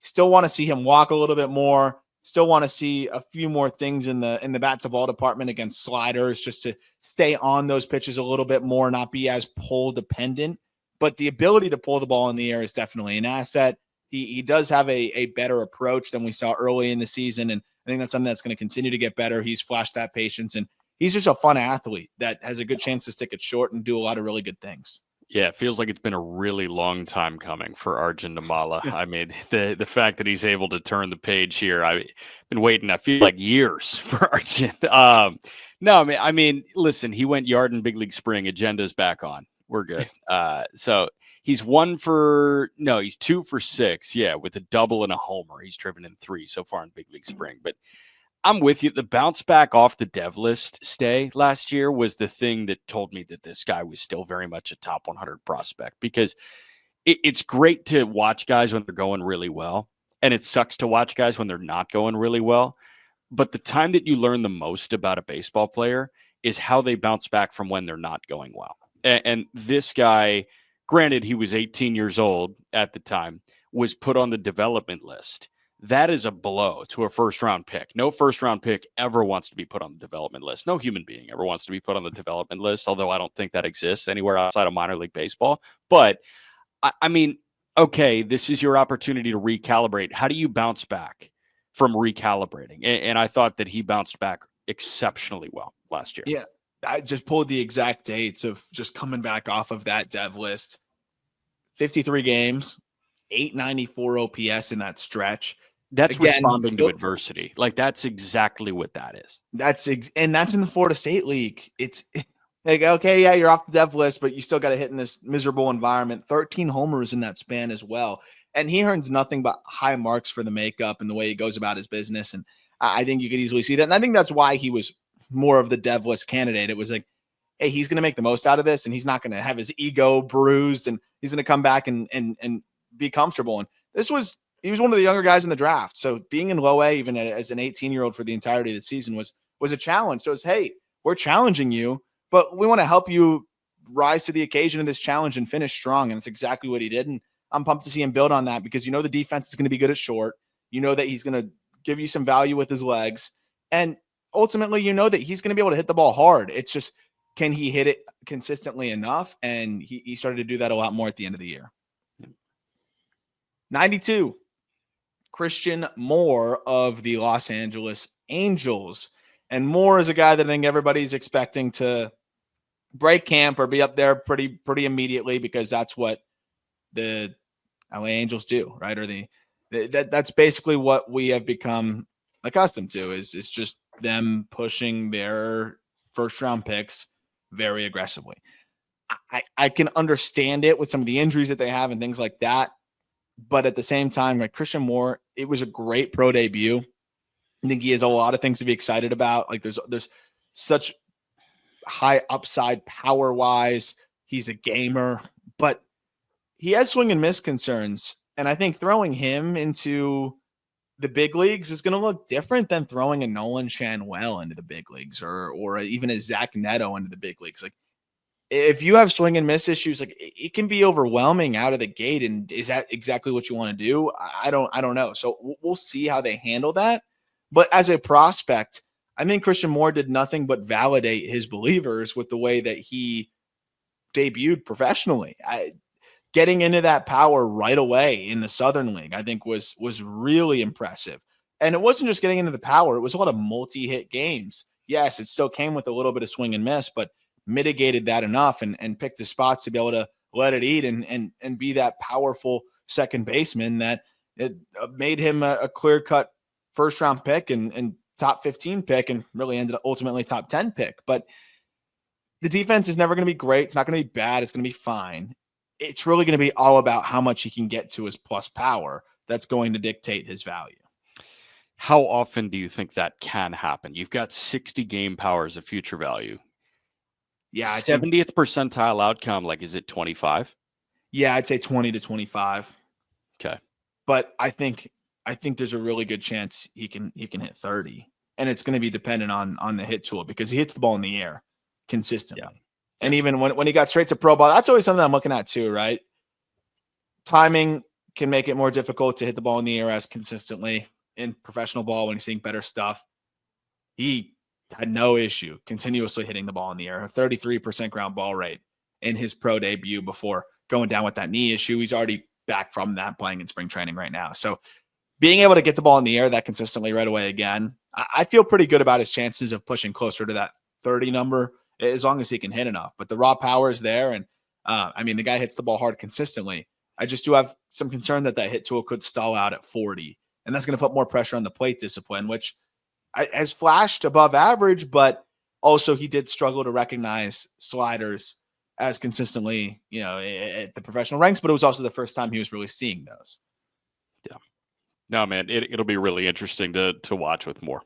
Still want to see him walk a little bit more. Still want to see a few more things in the bat to ball department against sliders, just to stay on those pitches a little bit more, not be as pull dependent. But the ability to pull the ball in the air is definitely an asset. He does have a better approach than we saw early in the season, and I think that's something that's going to continue to get better. He's flashed that patience, and he's just a fun athlete that has a good chance to stick it short and do a lot of really good things. Yeah, it feels like it's been a really long time coming for Arjun Nimmala. I mean, the fact that he's able to turn the page here, I've been waiting, I feel like, years for Arjun. No, I mean, listen, he went yard in big league spring. Agenda's back on. We're good. So he's 2 for 6. Yeah, with a double and a homer. He's driven in 3 so far in big league spring. But I'm with you. The bounce back off the dev list stay last year was the thing that told me that this guy was still very much a top 100 prospect, because it's great to watch guys when they're going really well, and it sucks to watch guys when they're not going really well. But the time that you learn the most about a baseball player is how they bounce back from when they're not going well. And this guy, granted, he was 18 years old at the time, was put on the development list. That is a blow to a first-round pick. No first-round pick ever wants to be put on the development list. No human being ever wants to be put on the development list, although I don't think that exists anywhere outside of minor league baseball. But, I mean, okay, this is your opportunity to recalibrate. How do you bounce back from recalibrating? And I thought that he bounced back exceptionally well last year. Yeah. I just pulled the exact dates of just coming back off of that dev list. 53 games, 894 OPS in that stretch. That's Again, responding to adversity. Like, that's exactly what that is. That's in the Florida State League. It's like, okay, yeah, you're off the dev list, but you still got to hit in this miserable environment. 13 homers in that span as well. And he earns nothing but high marks for the makeup and the way he goes about his business. And I think you could easily see that. And I think that's why he was more of the dev list candidate. It was like, hey, he's going to make the most out of this, and he's not going to have his ego bruised, and he's going to come back and be comfortable. And he was one of the younger guys in the draft. So being in low A, even as an 18-year-old for the entirety of the season was a challenge. So it's, hey, we're challenging you, but we want to help you rise to the occasion of this challenge and finish strong. And it's exactly what he did. And I'm pumped to see him build on that, because the defense is going to be good at short. That he's going to give you some value with his legs. And ultimately, that he's going to be able to hit the ball hard. It's just, can he hit it consistently enough? And he started to do that a lot more at the end of the year. 92, Christian Moore of the Los Angeles Angels. And Moore is a guy that I think everybody's expecting to break camp or be up there pretty immediately, because that's what the LA Angels do, right? Or that's basically what we have become accustomed to, is just them pushing their first round picks very aggressively. I can understand it with some of the injuries that they have and things like that. But at the same time, like Christian Moore, it was a great pro debut. I think he has a lot of things to be excited about. Like there's such high upside power wise. He's a gamer, but he has swing and miss concerns. And I think throwing him into the big leagues is going to look different than throwing a Nolan Shanwell into the big leagues, or even a Zach Neto into the big leagues. Like, if you have swing and miss issues, like, it can be overwhelming out of the gate. And is that exactly what you want to do? I don't know. So we'll see how they handle that. But as a prospect, I think Christian Moore did nothing but validate his believers with the way that he debuted professionally. Getting into that power right away in the Southern League, I think was really impressive. And it wasn't just getting into the power. It was a lot of multi-hit games. Yes, it still came with a little bit of swing and miss, but mitigated that enough and picked his spots to be able to let it eat and be that powerful second baseman that it made him a clear-cut first-round pick and top 15 pick, and really ended up ultimately top 10 pick. But the defense is never going to be great. It's not going to be bad. It's going to be fine. It's really going to be all about how much he can get to his plus power that's going to dictate his value. How often do you think that can happen? You've got 60 game power as a future value. Yeah. 70th percentile outcome, like, is it 25? Yeah, I'd say 20 to 25. Okay. But I think there's a really good chance he can hit 30. And it's going to be dependent on the hit tool, because he hits the ball in the air consistently. Yeah. And even when he got straight to pro ball, that's always something I'm looking at too, right? Timing can make it more difficult to hit the ball in the air as consistently in professional ball when you're seeing better stuff. He had no issue continuously hitting the ball in the air, a 33% ground ball rate in his pro debut before going down with that knee issue. He's already back from that, playing in spring training right now. So being able to get the ball in the air that consistently right away again, I feel pretty good about his chances of pushing closer to that 30 number, as long as he can hit enough. But the raw power is there. And the guy hits the ball hard consistently. I just do have some concern that hit tool could stall out at 40. And that's going to put more pressure on the plate discipline, which has flashed above average, but also he did struggle to recognize sliders as consistently, at the professional ranks, but it was also the first time he was really seeing those. Yeah. No, man, it'll be really interesting to watch with Moore.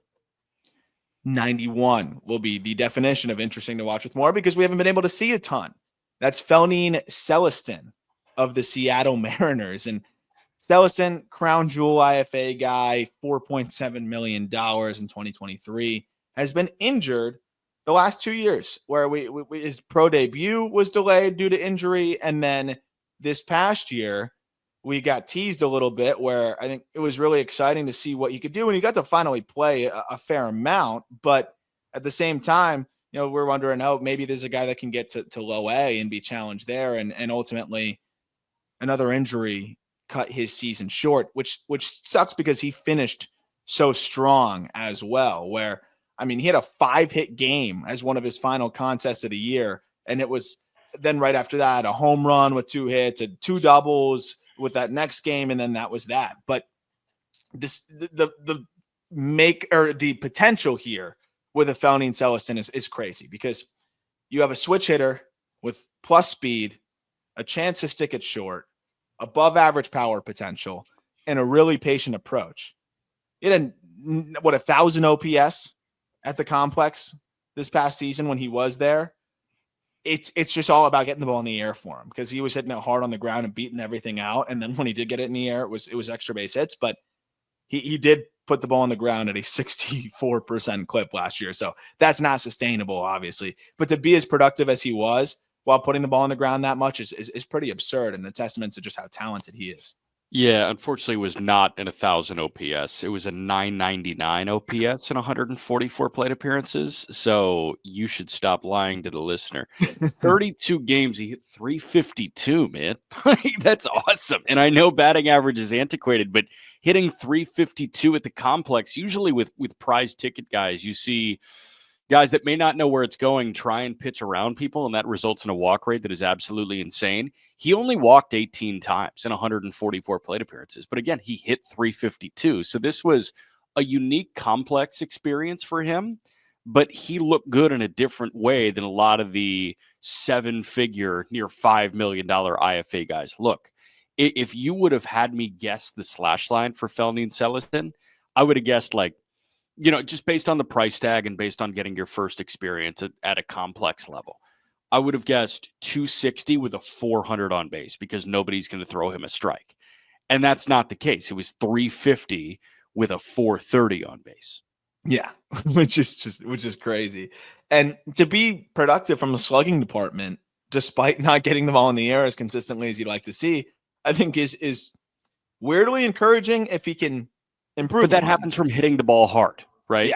91 will be the definition of interesting to watch with Moore, because we haven't been able to see a ton. That's Felnin Celesten of the Seattle Mariners. And Celesten, crown jewel IFA guy, $4.7 million in 2023, has been injured the last 2 years, where his pro debut was delayed due to injury. And then this past year, we got teased a little bit, where I think it was really exciting to see what he could do. And he got to finally play a fair amount. But at the same time, we're wondering, maybe there's a guy that can get to low A and be challenged there. And ultimately, another injury cut his season short, which sucks because he finished so strong as well, where, I mean, he had a 5-hit game as one of his final contests of the year. And it was then right after that, a home run with 2 hits and 2 doubles with that next game. And then that was that. But the potential here with a Felnin Celesten is crazy, because you have a switch hitter with plus speed, a chance to stick it short, above average power potential, and a really patient approach. It had 1,000 OPS at the complex this past season when he was there. It's just all about getting the ball in the air for him, because he was hitting it hard on the ground and beating everything out. And then when he did get it in the air, it was extra base hits, but he did put the ball on the ground at a 64% clip last year. So that's not sustainable, obviously. But to be as productive as he was while putting the ball on the ground that much is pretty absurd, and a testament to just how talented he is. Yeah, unfortunately, it was not an 1,000 OPS. It was a 999 OPS in 144 plate appearances. So you should stop lying to the listener. 32 games, he hit 352, man. That's awesome. And I know batting average is antiquated, but hitting 352 at the complex, usually with prize ticket guys, you see guys that may not know where it's going try and pitch around people, and that results in a walk rate that is absolutely insane. He only walked 18 times in 144 plate appearances. But again, he hit 352. So this was a unique, complex experience for him, but he looked good in a different way than a lot of the 7-figure, near $5 million IFA guys. Look, if you would have had me guess the slash line for Felnin Celesten, I would have guessed, like, just based on the price tag and based on getting your first experience at a complex level, I would have guessed 260 with a 400 on base, because nobody's going to throw him a strike. And that's not the case. It was 350 with a 430 on base. Yeah, which is crazy. And to be productive from the slugging department, despite not getting the ball in the air as consistently as you'd like to see, I think is weirdly encouraging if he can improve. But that happens from hitting the ball hard, right?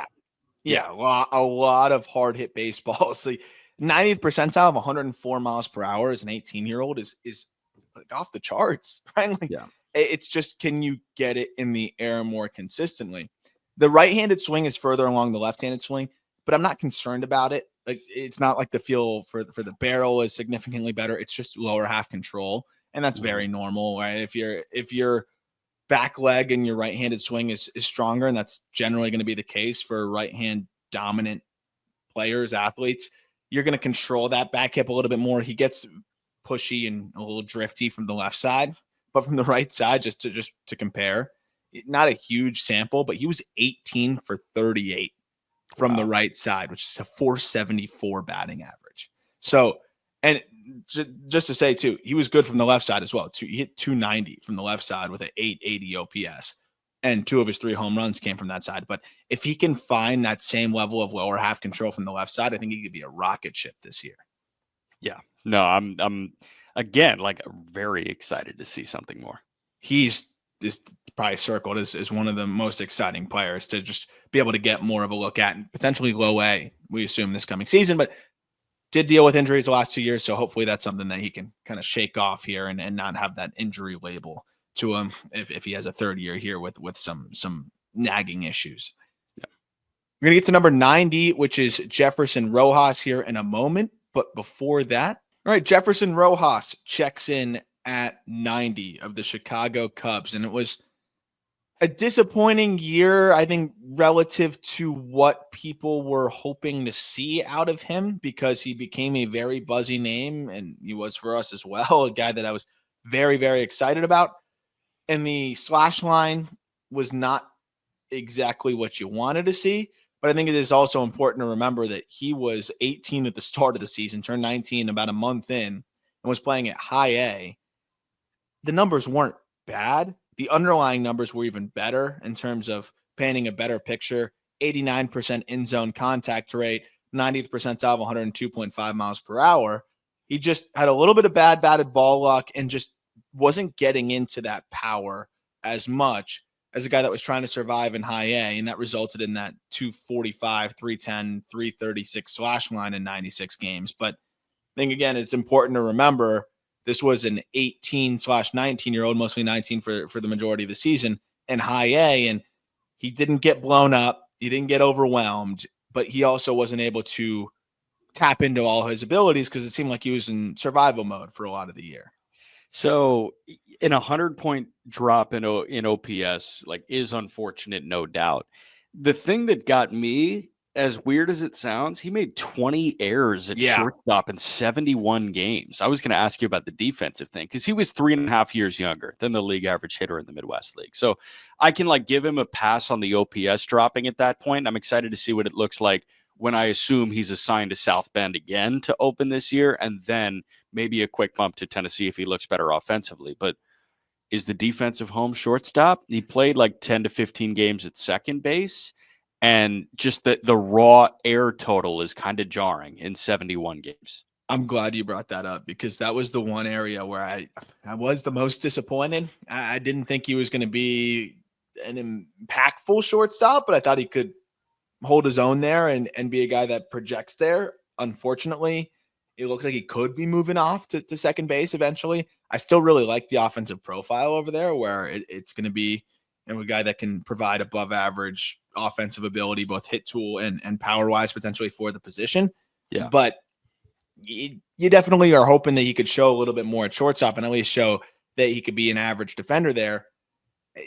Yeah. A lot of hard hit baseballs. So 90th percentile of 104 miles per hour as an 18-year-old is like off the charts, right? Like, yeah. It's just, can you get it in the air more consistently? The right-handed swing is further along the left-handed swing, but I'm not concerned about it. Like, it's not like the feel for the barrel is significantly better. It's just lower half control, and that's very normal, right? If your back leg and your right-handed swing is stronger, and that's generally going to be the case for right-hand dominant players, athletes, you're going to control that back hip a little bit more. He gets pushy and a little drifty from the left side, but from the right side, just to compare, not a huge sample, but he was 18 for 38 from the right side, which is a 474 batting average. So, and just to say too, he was good from the left side as well. He hit 290 from the left side with an 880 OPS, and 2 of his 3 home runs came from that side. But if he can find that same level of lower half control from the left side, I think he could be a rocket ship this year. Yeah, no, I'm again, like, very excited to see something more. He's probably circled as one of the most exciting players to just be able to get more of a look at, and potentially low A, we assume, this coming season, but did deal with injuries the last 2 years. So hopefully that's something that he can kind of shake off here and not have that injury label to him if he has a third year here with some nagging issues. Yeah. We're going to get to number 90, which is Jefferson Rojas here in a moment. But before that, all right, Jefferson Rojas checks in at 90 of the Chicago Cubs. And it was a disappointing year, I think, relative to what people were hoping to see out of him, because he became a very buzzy name, and he was for us as well, a guy that I was very, very excited about. And the slash line was not exactly what you wanted to see. But I think it is also important to remember that he was 18 at the start of the season, turned 19 about a month in, and was playing at high A. The numbers weren't bad. The underlying numbers were even better in terms of painting a better picture. 89% in-zone contact rate, 90th percentile of 102.5 miles per hour. He just had a little bit of bad batted ball luck and just wasn't getting into that power as much as a guy that was trying to survive in high A, and that resulted in that 245, 310, 336 slash line in 96 games. But I think, again, it's important to remember This was an 18/19-year-old, mostly 19 for the majority of the season in high A. And he didn't get blown up. He didn't get overwhelmed, but he also wasn't able to tap into all his abilities because it seemed like he was in survival mode for a lot of the year. So in 100-point drop in OPS, like, is unfortunate, no doubt. The thing that got me, as weird as it sounds, he made 20 errors at shortstop in 71 games. I was going to ask you about the defensive thing because he was 3.5 years younger than the league average hitter in the Midwest League. So I can give him a pass on the OPS dropping at that point. I'm excited to see what it looks like when I assume he's assigned to South Bend again to open this year, and then maybe a quick bump to Tennessee if he looks better offensively. But is the defensive home shortstop? He played 10 to 15 games at second base, and just the raw air total is kind of jarring in 71 games. I'm glad you brought that up because that was the one area where I was the most disappointed. I didn't think he was going to be an impactful shortstop, but I thought he could hold his own there and be a guy that projects there. Unfortunately, it looks like he could be moving off to second base eventually. I still really like the offensive profile over there where it's going to be a guy that can provide above average offensive ability, both hit tool and power wise potentially for the position. Yeah. But you definitely are hoping that he could show a little bit more at shortstop and at least show that he could be an average defender there.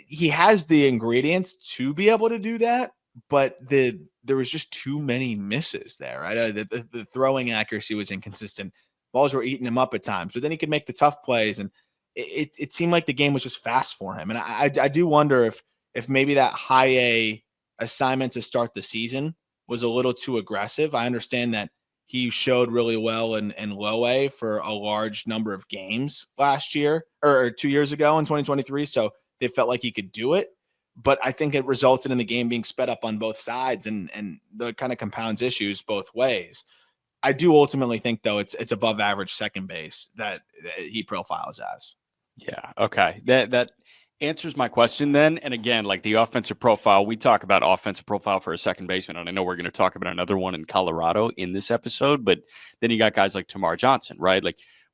He has the ingredients to be able to do that, but there was just too many misses there, right? The throwing accuracy was inconsistent. Balls were eating him up at times, but then he could make the tough plays, and it seemed like the game was just fast for him. And I do wonder if maybe that high A assignment to start the season was a little too aggressive. I understand that he showed really well in low A for a large number of games last year or 2 years ago in 2023, so they felt like he could do it. But I think it resulted in the game being sped up on both sides and the kind of compounds issues both ways. I do ultimately think, though, it's above average second base that he profiles as. Yeah. Okay. That answers my question then. And again, the offensive profile, we talk about offensive profile for a second baseman, and I know we're going to talk about another one in Colorado in this episode, but then you got guys like Tamar Johnson, right?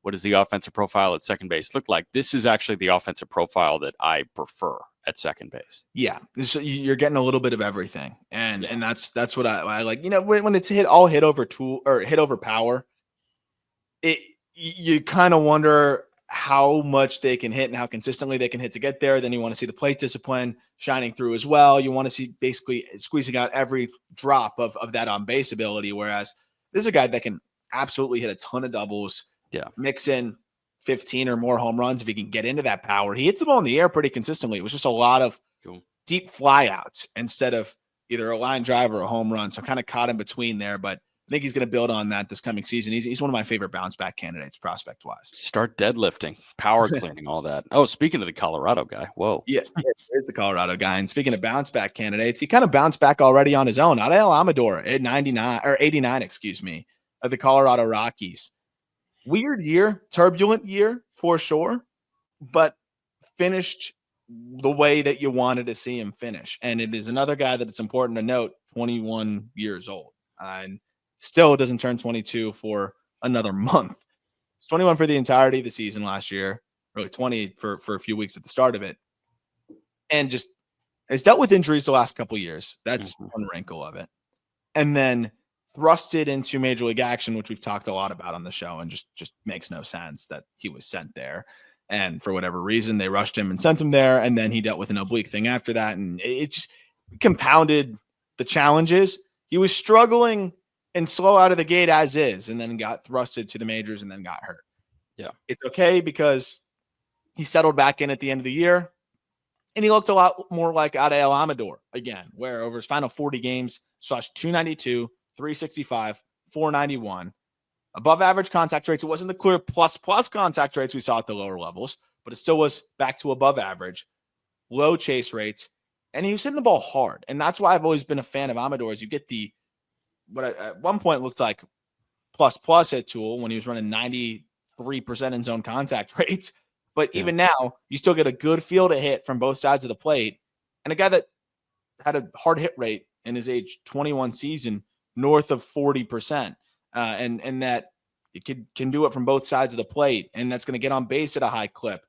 What does the offensive profile at second base look like? This is actually the offensive profile that I prefer at second base. Yeah, so you're getting a little bit of everything, and that's what I like. When it's hit over tool or hit over power, you kind of wonder how much they can hit and how consistently they can hit to get there. Then you want to see the plate discipline shining through as well. You want to see basically squeezing out every drop of that on base ability. Whereas this is a guy that can absolutely hit a ton of doubles. Yeah, mix in 15 or more home runs if he can get into that power. He hits the ball in the air pretty consistently. It was just a lot of deep flyouts instead of either a line drive or a home run. So kind of caught in between there, but I think he's going to build on that this coming season. He's one of my favorite bounce back candidates prospect wise. Start deadlifting, power cleaning, all that. Oh, speaking of the Colorado guy, whoa. Yeah, there's the Colorado guy. And speaking of bounce back candidates, he kind of bounced back already on his own. Adael Amador at 89, of the Colorado Rockies. Weird year, turbulent year for sure, but finished the way that you wanted to see him finish. And it is another guy that it's important to note, 21 years old, and still doesn't turn 22 for another month. It's 21 for the entirety of the season last year, really 20 for a few weeks at the start of it, and just has dealt with injuries the last couple of years. That's one wrinkle of it. And then thrusted into major league action, which we've talked a lot about on the show, and just makes no sense that he was sent there. And for whatever reason, they rushed him and sent him there. And then he dealt with an oblique thing after that. And it just compounded the challenges. He was struggling and slow out of the gate as is, and then got thrusted to the majors and then got hurt. Yeah. It's okay because he settled back in at the end of the year. And he looked a lot more like Adael Amador again, where over his final 40 games, slashed 292, 365, 491. Above average contact rates. It wasn't the clear plus contact rates we saw at the lower levels, but it still was back to above average. Low chase rates. And he was hitting the ball hard. And that's why I've always been a fan of Amador, is you get what at one point looked like plus hit tool when he was running 93% in zone contact rates. But even now, you still get a good feel to hit from both sides of the plate. And a guy that had a hard hit rate in his age 21 season north of 40%. And that It can do it from both sides of the plate, and that's going to get on base at a high clip.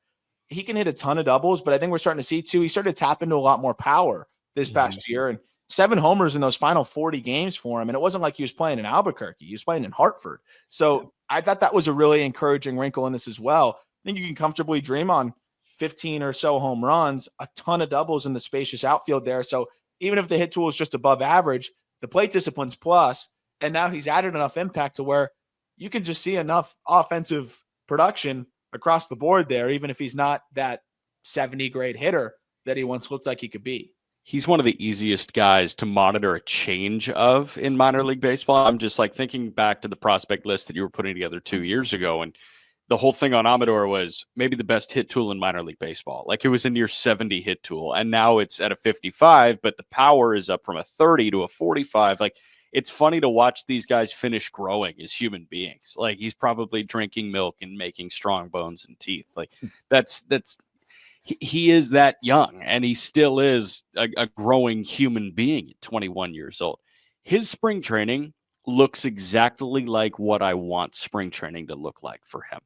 He can hit a ton of doubles, but I think we're starting to see too, he started to tap into a lot more power this past year, and 7 homers in those final 40 games for him. And it wasn't like he was playing in Albuquerque. He was playing in Hartford. So I thought that was a really encouraging wrinkle in this as well. I think you can comfortably dream on 15 or so home runs, a ton of doubles in the spacious outfield there. So even if the hit tool is just above average, the plate discipline's plus, and now he's added enough impact to where you can just see enough offensive production across the board there, even if he's not that 70 grade hitter that he once looked like he could be. He's one of the easiest guys to monitor a change of in minor league baseball. I'm just like thinking back to the prospect list that you were putting together 2 years ago. And the whole thing on Amador was maybe the best hit tool in minor league baseball. Like it was a near 70 hit tool. And now it's at a 55, but the power is up from a 30 to a 45. Like, it's funny to watch these guys finish growing as human beings. Like he's probably drinking milk and making strong bones and teeth. Like he is that young, and he still is a growing human being at 21 years old. His spring training looks exactly like what I want spring training to look like for him.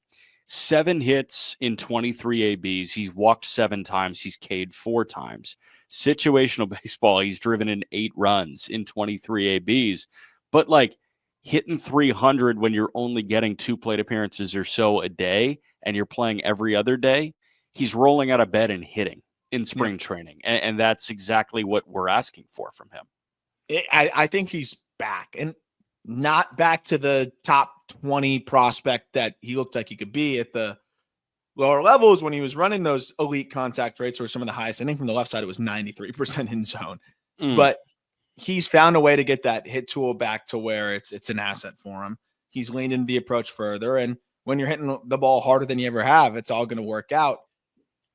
7 hits in 23 ABs. He's walked 7 times. He's K'd 4 times. Situational baseball, he's driven in 8 runs in 23 ABs, but like hitting 300 when you're only getting 2 plate appearances or so a day and you're playing every other day, he's rolling out of bed and hitting in spring training. And that's exactly what we're asking for from him. I think he's back, and not back to the top 20 prospect that he looked like he could be at the lower levels when he was running those elite contact rates were some of the highest. I think from the left side, it was 93% in zone, but he's found a way to get that hit tool back to where it's an asset for him. He's leaned into the approach further. And when you're hitting the ball harder than you ever have, it's all going to work out.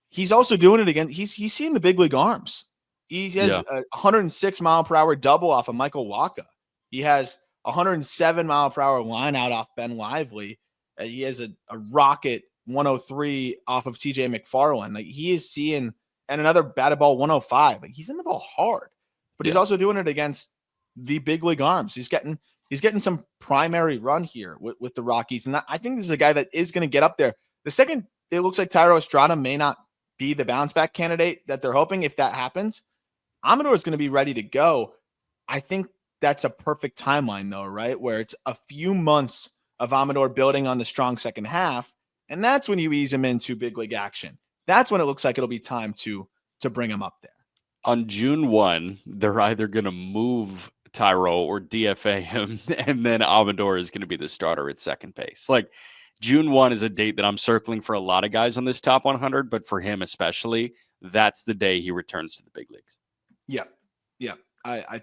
He's also doing it again. He's seeing the big league arms. He has a 106 mile per hour double off of Michael Wacha. He has 107 mile per hour line out off Ben Lively. He has a rocket 103 off of TJ McFarland. Like he is seeing, and another batted ball 105. Like he's in the ball hard, but he's also doing it against the big league arms. He's getting some primary run here with the Rockies. And I think this is a guy that is going to get up there. The second it looks like Thairo Estrada may not be the bounce back candidate that they're hoping. If that happens, Amador is going to be ready to go. I think that's a perfect timeline though, right? Where it's a few months of Amador building on the strong second half. And that's when you ease him into big league action. That's when it looks like it'll be time to bring him up there. On June 1, they're either going to move Thairo or DFA him, and then Amador is going to be the starter at second base. Like June 1 is a date that I'm circling for a lot of guys on this top 100, but for him especially, that's the day he returns to the big leagues. Yeah. I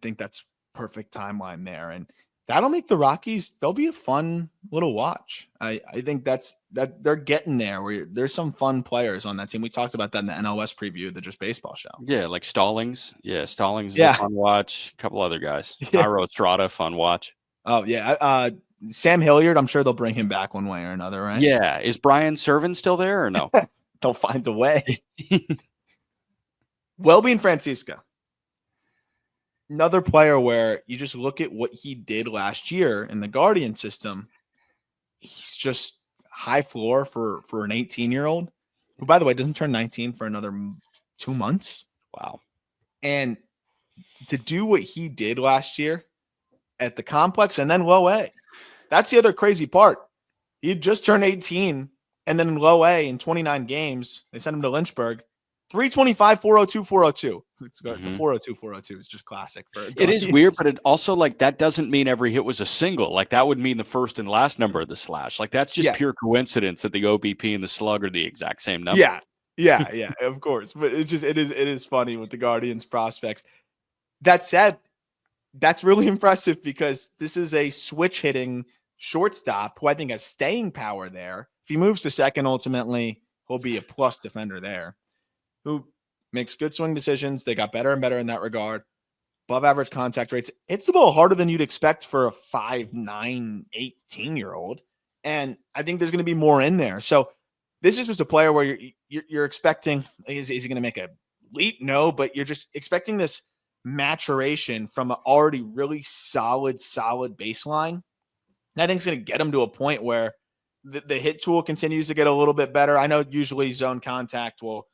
think that's perfect timeline there. And that'll make the Rockies, they'll be a fun little watch. I think that they're getting there where there's some fun players on that team. We talked about that in the NLS preview, the Just Baseball show. Yeah, like Stallings. Yeah, Stallings is a fun watch. A couple other guys. Thairo Estrada, fun watch. Oh, yeah. Sam Hilliard, I'm sure they'll bring him back one way or another, right? Yeah. Is Brian Servin still there or no? They'll find a way. Welbyn Francisca. Another player where you just look at what he did last year in the Guardian system. He's just high floor for an 18-year-old who, by the way, doesn't turn 19 for another 2 months. Wow. And to do what he did last year at the complex and then low A, that's the other crazy part. He had just turned 18, and then in low A in 29 games, they sent him to Lynchburg. 325, 402, 402. The 402, 402 is just classic. It is weird, but it also, like, that doesn't mean every hit was a single. Like, that would mean the first and last number of the slash. Like, that's just pure coincidence that the OBP and the slug are the exact same number. Yeah, of course. But it is funny with the Guardians prospects. That said, that's really impressive because this is a switch hitting shortstop who I think has staying power there. If he moves to second, ultimately, he'll be a plus defender there, who makes good swing decisions. They got better and better in that regard. Above average contact rates. It's a little harder than you'd expect for a 5'9", 18-year-old. And I think there's going to be more in there. So this is just a player where you're expecting, is he going to make a leap? No, but you're just expecting this maturation from an already really solid baseline And I think it's going to get him to a point where the hit tool continues to get a little bit better. I know usually zone contact will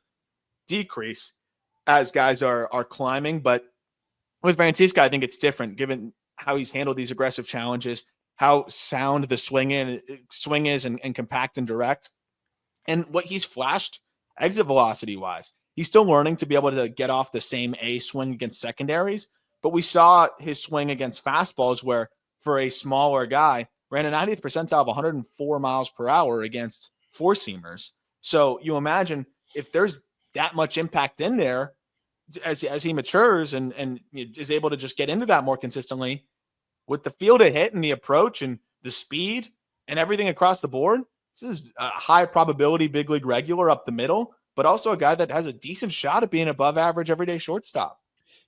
decrease as guys are climbing, but with Francisca, I think it's different given how he's handled these aggressive challenges, how sound the swing is and compact and direct, and what he's flashed exit velocity wise. He's still learning to be able to get off the same A swing against secondaries, but we saw his swing against fastballs where for a smaller guy ran a 90th percentile of 104 miles per hour against four seamers. So you imagine if there's that much impact in there as he matures and is able to just get into that more consistently with the field to hit and the approach and the speed and everything across the board. This is a high probability big league regular up the middle, but also a guy that has a decent shot at being above average everyday shortstop.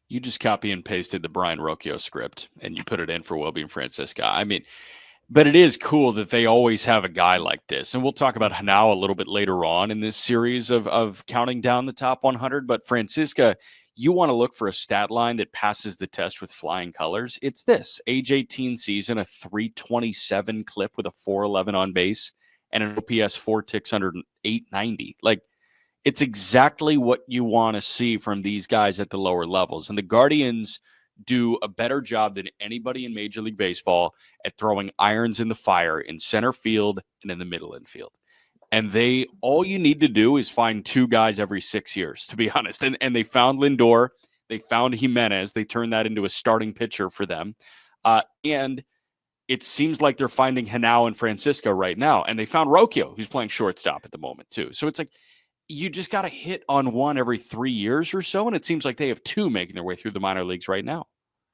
You just copy and pasted the Brian Rocchio script and you put it in for Welbyn Francisca. I mean, but it is cool that they always have a guy like this. And we'll talk about Hanau a little bit later on in this series of counting down the top 100. But Francisca, you want to look for a stat line that passes the test with flying colors. It's this. Age 18 season, a 327 clip with a 411 on base and an OPS 4 ticks under 890. Like, it's exactly what you want to see from these guys at the lower levels. And the Guardians do a better job than anybody in Major League Baseball at throwing irons in the fire in center field and in the middle infield. And all you need to do is find two guys every 6 years, to be honest. And they found Lindor, they found Jimenez, they turned that into a starting pitcher for them. And it seems like they're finding Hanau and Francisco right now. And they found Rocchio, who's playing shortstop at the moment too. So it's like, you just got to hit on one every 3 years or so. And it seems like they have two making their way through the minor leagues right now.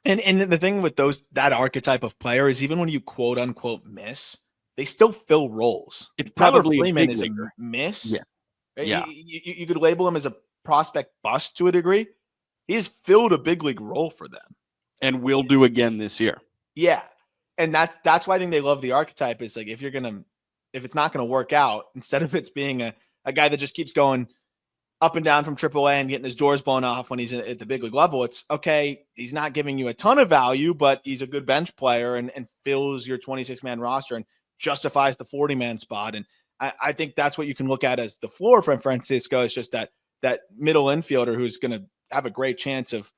And the thing with that archetype of player is even when you quote unquote miss, they still fill roles. It's Tyler probably Freeman is a miss. Yeah. Right? Yeah. You could label him as a prospect bust to a degree. He's filled a big league role for them. And will do again this year. Yeah. And that's why I think they love the archetype is like, if it's not going to work out, instead of it being a guy that just keeps going up and down from AAA and getting his doors blown off when he's at the big league level, it's okay. He's not giving you a ton of value, but he's a good bench player and fills your 26-man roster and justifies the 40-man spot. And I think that's what you can look at as the floor for Francisco. Is just that middle infielder who's going to have a great chance of,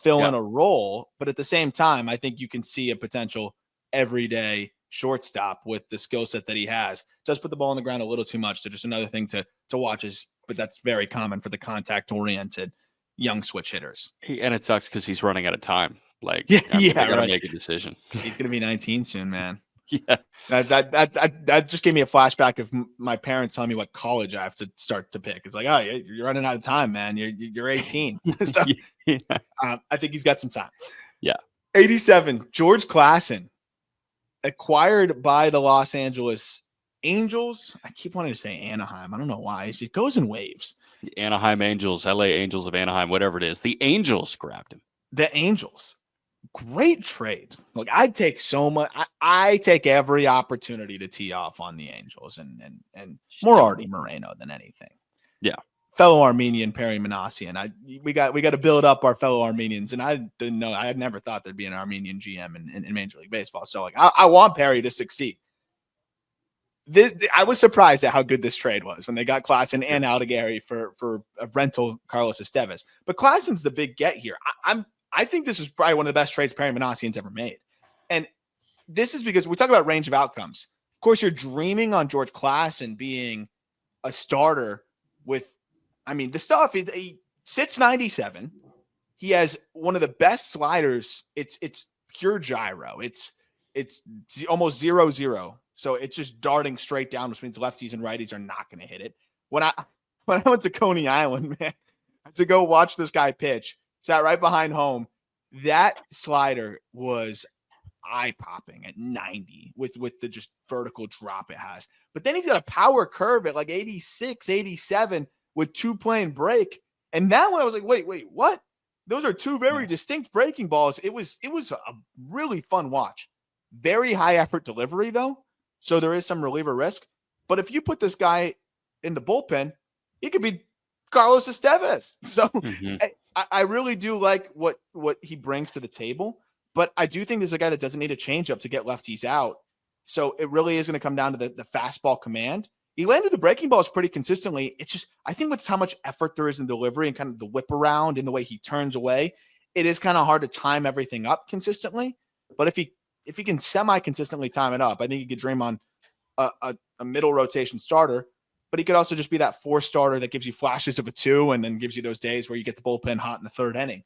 filling a role. But at the same time, I think you can see a potential everyday shortstop with the skill set that he has. Does put the ball on the ground a little too much. So just another thing to watch but that's very common for the contact-oriented young switch hitters. And it sucks because he's running out of time. Like, yeah, gotta right. make a decision. He's going to be 19 soon, man. Yeah. That just gave me a flashback of my parents telling me what college I have to start to pick. It's like, oh, you're running out of time, man. You're 18. So I think he's got some time. Yeah. 87, George Klassen, acquired by the Los Angeles Angels. I keep wanting to say Anaheim. I don't know why. It just goes in waves. The Anaheim Angels, LA Angels of Anaheim, whatever it is. The Angels grabbed him. The Angels. Great trade. Look, I'd take so much. I take every opportunity to tee off on the Angels and more Artie Moreno than anything. Yeah. Fellow Armenian Perry Manassian. We got to build up our fellow Armenians. And I didn't know. I had never thought there'd be an Armenian GM in Major League Baseball. So like I want Perry to succeed. I was surprised at how good this trade was when they got Klassen and Aldegari for a rental Carlos Estevez. But Klassen's the big get here. I think this is probably one of the best trades Perry Manassian's ever made. And this is because we talk about range of outcomes. Of course, you're dreaming on George Klassen being a starter with, the stuff, he sits 97. He has one of the best sliders. It's pure gyro. It's almost 0-0. So it's just darting straight down, which means lefties and righties are not going to hit it. When I went to Coney Island, man, to go watch this guy pitch, sat right behind home. That slider was eye-popping at 90 with the just vertical drop it has. But then he's got a power curve at like 86, 87 with two-plane break. And that one I was like, wait, what? Those are two very distinct breaking balls. It was a really fun watch. Very high effort delivery though. So there is some reliever risk. But if you put this guy in the bullpen, he could be Carlos Estevez. So I really do like what he brings to the table. But I do think there's a guy that doesn't need a changeup to get lefties out. So it really is going to come down to the fastball command. He landed the breaking balls pretty consistently. It's just, I think with how much effort there is in delivery and kind of the whip around and the way he turns away, it is kind of hard to time everything up consistently. But if he can semi-consistently time it up, I think he could dream on a middle rotation starter. But he could also just be that 4 starter that gives you flashes of a 2 and then gives you those days where you get the bullpen hot in the 3rd inning.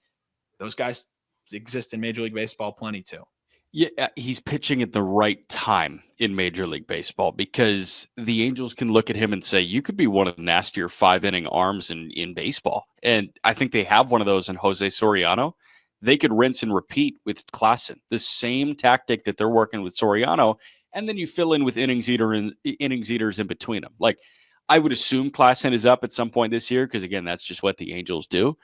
Those guys exist in Major League Baseball plenty too. Yeah, he's pitching at the right time in Major League Baseball because the Angels can look at him and say, you could be one of the nastier 5-inning arms in baseball. And I think they have one of those in Jose Soriano. They could rinse and repeat with Klassen, the same tactic that they're working with Soriano, and then you fill in with innings eaters in between them. Like, I would assume Klassen is up at some point this year because, again, that's just what the Angels do.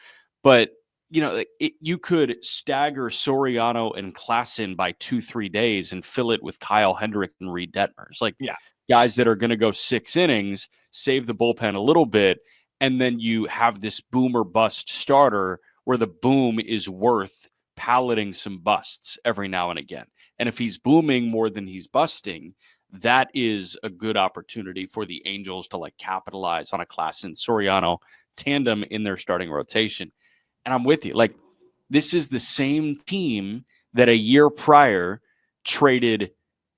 But you could stagger Soriano and Klassen by 2-3 days and fill it with Kyle Hendrick and Reed Detmers. Like, guys that are going to go 6 innings, save the bullpen a little bit, and then you have this boom or bust starter where the boom is worth palleting some busts every now and again. And if he's booming more than he's busting, that is a good opportunity for the Angels to capitalize on a Klassen Soriano tandem in their starting rotation. And I'm with you. Like, this is the same team that a year prior traded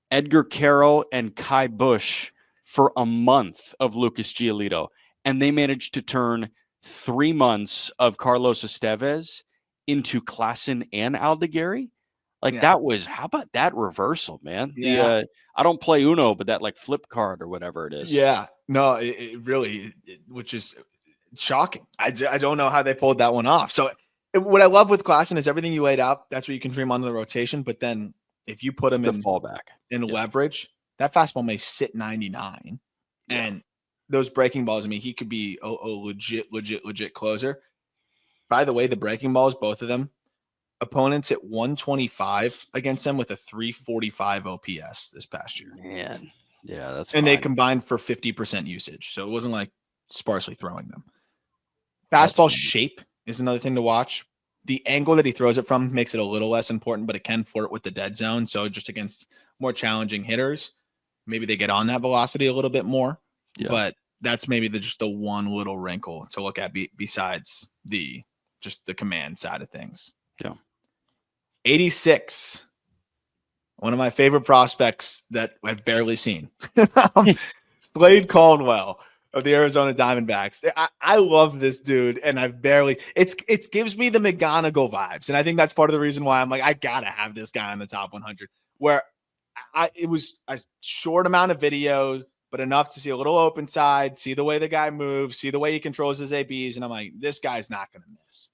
Edgar Carroll and Kai Bush for a month of Lucas Giolito. And they managed to turn 3 months of Carlos Estevez into Klassen and Aldegari. That was, how about that reversal, man? Yeah. I don't play Uno, but that flip card or whatever it is. Yeah. No, it really, which is shocking. I don't know how they pulled that one off. So what I love with Klassen is everything you laid out. That's what you can dream on the rotation. But then if you put him in fallback in leverage, that fastball may sit 99. Yeah. And those breaking balls, I mean, he could be a legit closer. By the way, the breaking balls, both of them, opponents at 125 against them with a 345 OPS this past year. Man. Yeah, that's and fine. They combined for 50% usage. So it wasn't like sparsely throwing them. Fastball shape is another thing to watch. The angle that he throws it from makes it a little less important, but it can flirt with the dead zone. So just against more challenging hitters, maybe they get on that velocity a little bit more. Yeah. But that's maybe just the one little wrinkle to look at besides the command side of things. Yeah. 86. One of my favorite prospects that I've barely seen. Slade Caldwell of the Arizona Diamondbacks. I love this dude, and it gives me the McGonigal vibes. And I think that's part of the reason why I'm like, I gotta have this guy on the top 100, where it was a short amount of video, but enough to see a little open side, see the way the guy moves, see the way he controls his ABs. And I'm like, this guy's not going to miss.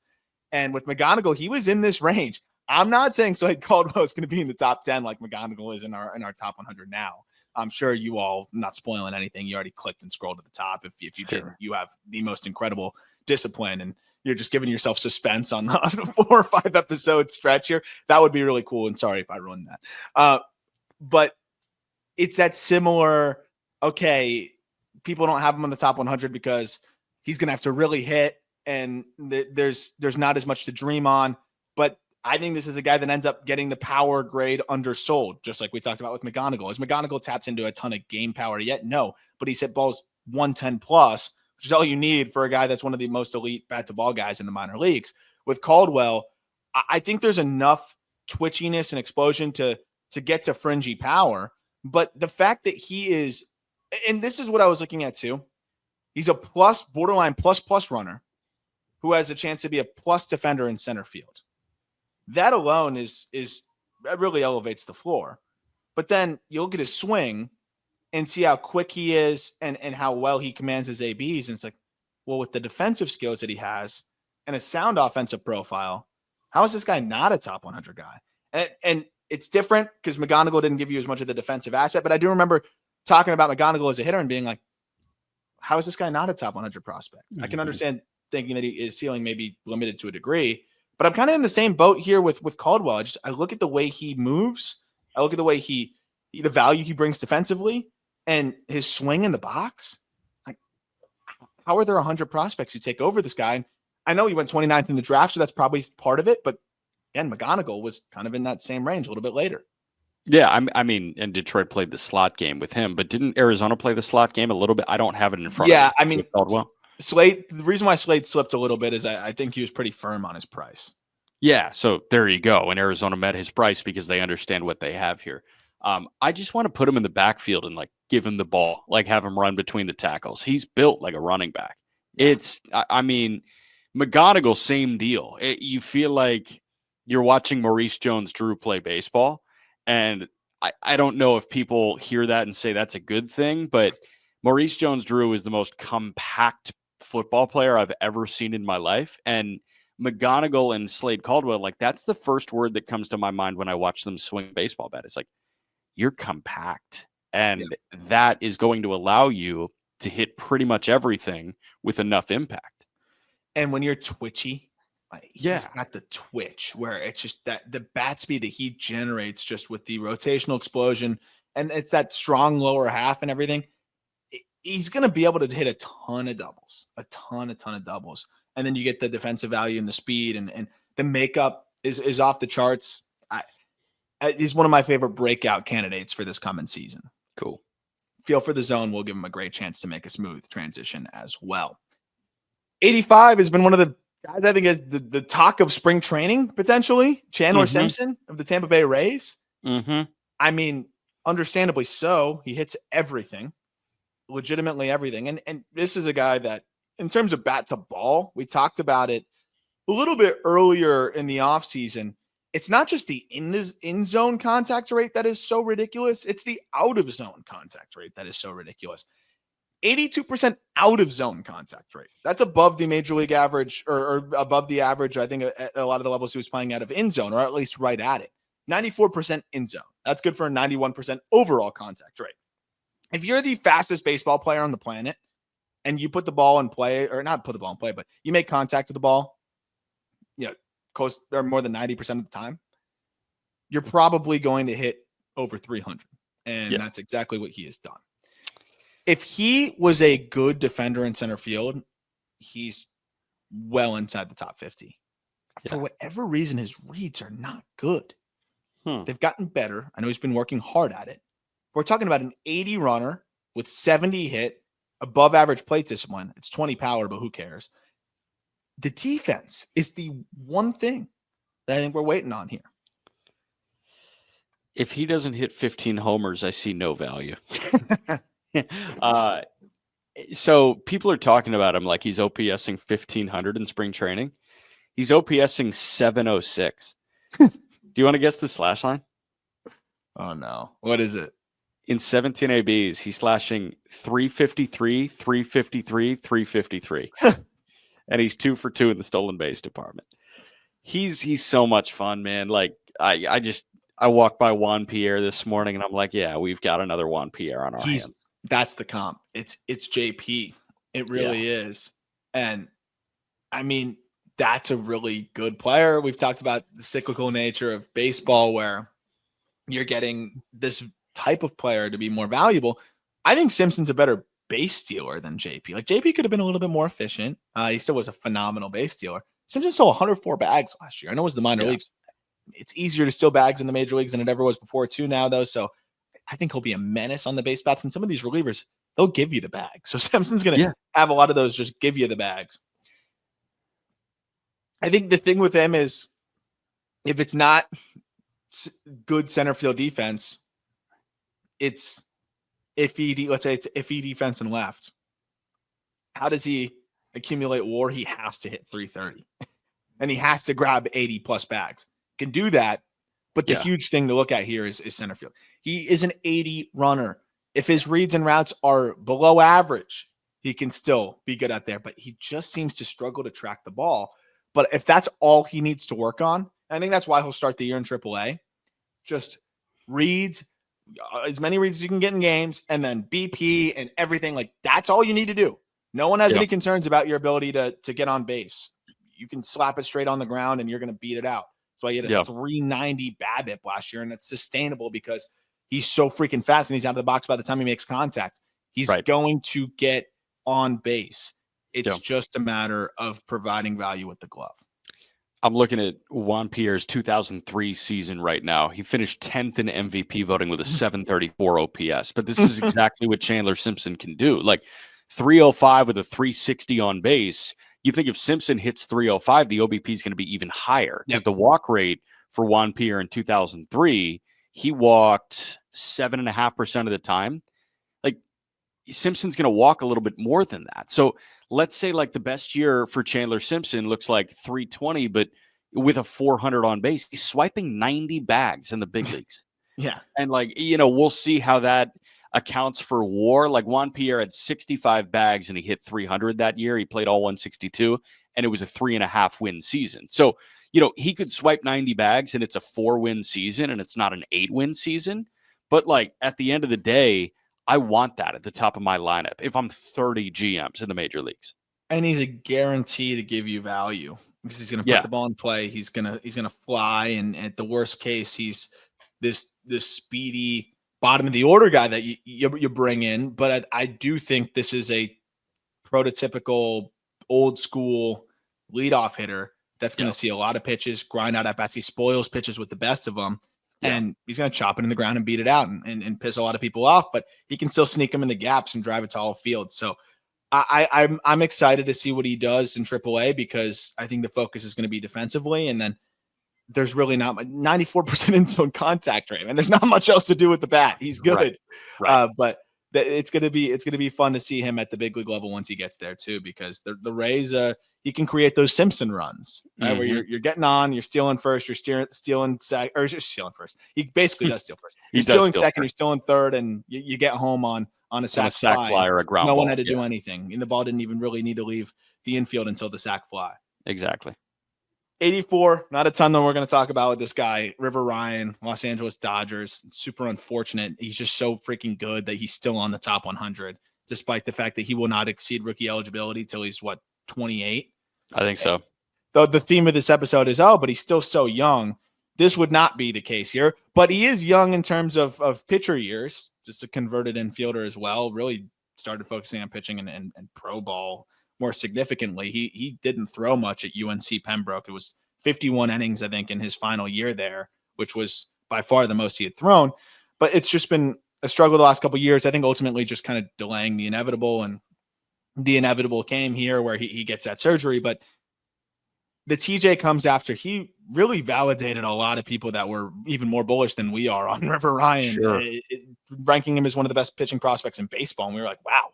And with McGonigal, he was in this range. I'm not saying Slade Caldwell is going to be in the top 10 like McGonigal is in our top 100 now. I'm sure you all, not spoiling anything, you already clicked and scrolled to the top. If you didn't, you have the most incredible discipline, and you're just giving yourself suspense on a 4 or 5 episode stretch here. That would be really cool. And sorry if I ruined that. But it's that similar, okay, people don't have him on the top 100 because he's going to have to really hit, and there's not as much to dream on. But I think this is a guy that ends up getting the power grade undersold, just like we talked about with McGonigal. Is McGonigal tapped into a ton of game power yet? No, but he's hit balls 110 plus, which is all you need for a guy that's one of the most elite bat-to-ball guys in the minor leagues. With Caldwell, I think there's enough twitchiness and explosion to get to fringy power. But the fact that he is, and this is what I was looking at too, he's a plus, borderline plus runner who has a chance to be a plus defender in center field. That alone that really elevates the floor. But then you look at his swing and see how quick he is and how well he commands his ABs. And it's like, well, with the defensive skills that he has and a sound offensive profile, how is this guy not a top 100 guy? And it's different because McGonigal didn't give you as much of the defensive asset. But I do remember talking about McGonigal as a hitter and being like, how is this guy not a top 100 prospect? Mm-hmm. I can understand thinking that his ceiling may be limited to a degree. But I'm kind of in the same boat here with Caldwell. I look at the way he moves. I look at the way the value he brings defensively and his swing in the box. Like, how are there 100 prospects who take over this guy? And I know he went 29th in the draft, so that's probably part of it. But again, McGonigal was kind of in that same range a little bit later. Yeah, I mean, and Detroit played the slot game with him, but didn't Arizona play the slot game a little bit? I don't have it in front of me. Yeah, I mean, Caldwell. Slade. The reason why Slade slipped a little bit is I think he was pretty firm on his price. Yeah, so there you go. And Arizona met his price because they understand what they have here. I just want to put him in the backfield and like give him the ball, like have him run between the tackles. He's built like a running back. Yeah. I mean, McGonigal, same deal. You feel like you're watching Maurice Jones-Drew play baseball, and I don't know if people hear that and say that's a good thing, but Maurice Jones-Drew is the most compact football player I've ever seen in my life, and McGonigal and Slade Caldwell, like that's the first word that comes to my mind when I watch them swing a baseball bat. It's like, you're compact, and that is going to allow you to hit pretty much everything with enough impact. And when you're twitchy, he's got the twitch where it's just that the bat speed that he generates just with the rotational explosion, and it's that strong lower half and everything. He's going to be able to hit a ton of doubles, a ton of doubles. And then you get the defensive value and the speed, and the makeup is off the charts. He's one of my favorite breakout candidates for this coming season. Cool. Feel for the zone. We'll give him a great chance to make a smooth transition as well. 85 has been one of the guys I think is the talk of spring training, potentially. Chandler Simpson of the Tampa Bay Rays. I mean, understandably so. He hits everything, legitimately everything. And this is a guy that, in terms of bat to ball, we talked about it a little bit earlier in the offseason. It's not just the in zone contact rate that is so ridiculous. It's the out of zone contact rate that is so ridiculous. 82% out of zone contact rate. That's above the major league average or above the average, I think, at a lot of the levels he was playing out of in zone, or at least right at it. 94% in zone. That's good for a 91% overall contact rate. If you're the fastest baseball player on the planet and you put the ball in play, or not put the ball in play, but you make contact with the ball, close or more than 90% of the time, you're probably going to hit over 300. And that's exactly what he has done. If he was a good defender in center field, he's well inside the top 50. For whatever reason, his reads are not good. They've gotten better. I know he's been working hard at it. We're talking about an 80 runner with 70 hit, above average plate discipline. It's 20 power, but who cares? The defense is the one thing that I think we're waiting on here. If he doesn't hit 15 homers, I see no value. So people are talking about him like he's OPSing 1,500 in spring training. He's OPSing 706. Do you want to guess the slash line? Oh, no. What is it? In 17 ABs, he's slashing 353, 353, 353. And he's 2 for 2 in the stolen base department. He's so much fun, man. Like I walked by Juan Pierre this morning and I'm like, yeah, we've got another Juan Pierre on our hands. That's the comp. It's JP. It really is. And I mean, that's a really good player. We've talked about the cyclical nature of baseball where you're getting this type of player to be more valuable. I think Simpson's a better base stealer than JP. Like JP could have been a little bit more efficient. He still was a phenomenal base stealer. Simpson stole 104 bags last year. I know it was the minor leagues. It's easier to steal bags in the major leagues than it ever was before too now, though. So I think he'll be a menace on the base bats. And some of these relievers, they'll give you the bag. So Simpson's going to have a lot of those just give you the bags. I think the thing with him is if it's not good center field defense, it's iffy. Let's say it's iffy defense and left. How does he accumulate WAR? He has to hit 330 and he has to grab 80 plus bags. Can do that. But the huge thing to look at here is center field. He is an 80 runner. If his reads and routes are below average, he can still be good out there, but he just seems to struggle to track the ball. But if that's all he needs to work on, I think that's why he'll start the year in AAA. Just reads, as many reads as you can get in games, and then BP and everything. Like that's all you need to do. No one has any concerns about your ability to get on base. You can slap it straight on the ground and you're going to beat it out. So he had a 390 BABIP last year, and it's sustainable because he's so freaking fast and he's out of the box by the time he makes contact. He's going to get on base. It's just a matter of providing value with the glove. I'm looking at Juan Pierre's 2003 season right now. He finished 10th in MVP voting with a 734 OPS. But this is exactly what Chandler Simpson can do. Like 305 with a 360 on base. You think if Simpson hits 305, the OBP is going to be even higher because the walk rate for Juan Pierre in 2003, he walked 7.5% of the time. Like Simpson's going to walk a little bit more than that. So let's say like the best year for Chandler Simpson looks like 320, but with a 400 on base, he's swiping 90 bags in the big leagues. Yeah. And like, we'll see how that accounts for WAR. Like Juan Pierre had 65 bags and he hit 300 that year. He played all 162 and it was a 3.5 win season. So, he could swipe 90 bags and it's a 4-win season and it's not an 8-win season. But like at the end of the day, I want that at the top of my lineup if I'm 30 GMs in the major leagues. And he's a guarantee to give you value because he's going to put the ball in play. He's going to fly. And at the worst case, he's this speedy bottom of the order guy that you bring in. But I do think this is a prototypical old school leadoff hitter that's going to see a lot of pitches, grind out at bats. He spoils pitches with the best of them. And he's going to chop it in the ground and beat it out and piss a lot of people off, but he can still sneak them in the gaps and drive it to all field. So I'm excited to see what he does in AAA because I think the focus is going to be defensively. And then there's really not 94% in zone contact rate, and there's not much else to do with the bat. He's good, right. But it's going to be fun to see him at the big league level once he gets there too, because the Rays, he can create those Simpson runs, right? Where you're getting on, you're stealing first, you're stealing second, or just stealing first. He basically does steal first. You're stealing second, you're stealing third, and you get home on a sac fly or a ground ball. No ball. one had to do anything, and the ball didn't even really need to leave the infield until the sac fly. Exactly. 84, not a ton that we're going to talk about with this guy, River Ryan, Los Angeles Dodgers. Super unfortunate. He's just so freaking good that he's still on the top 100, despite the fact that he will not exceed rookie eligibility till he's 28. I think so. The theme of this episode is, but he's still so young. This would not be the case here, but he is young in terms of pitcher years, just a converted infielder as well. Really started focusing on pitching and pro ball more significantly. He didn't throw much at UNC Pembroke. It was 51 innings, I think, in his final year there, which was by far the most he had thrown. But it's just been a struggle the last couple of years. I think ultimately just kind of delaying the inevitable, and the inevitable came here where he gets that surgery. But the TJ comes after he really validated a lot of people that were even more bullish than we are on River Ryan, ranking him as one of the best pitching prospects in baseball. And we were like, wow,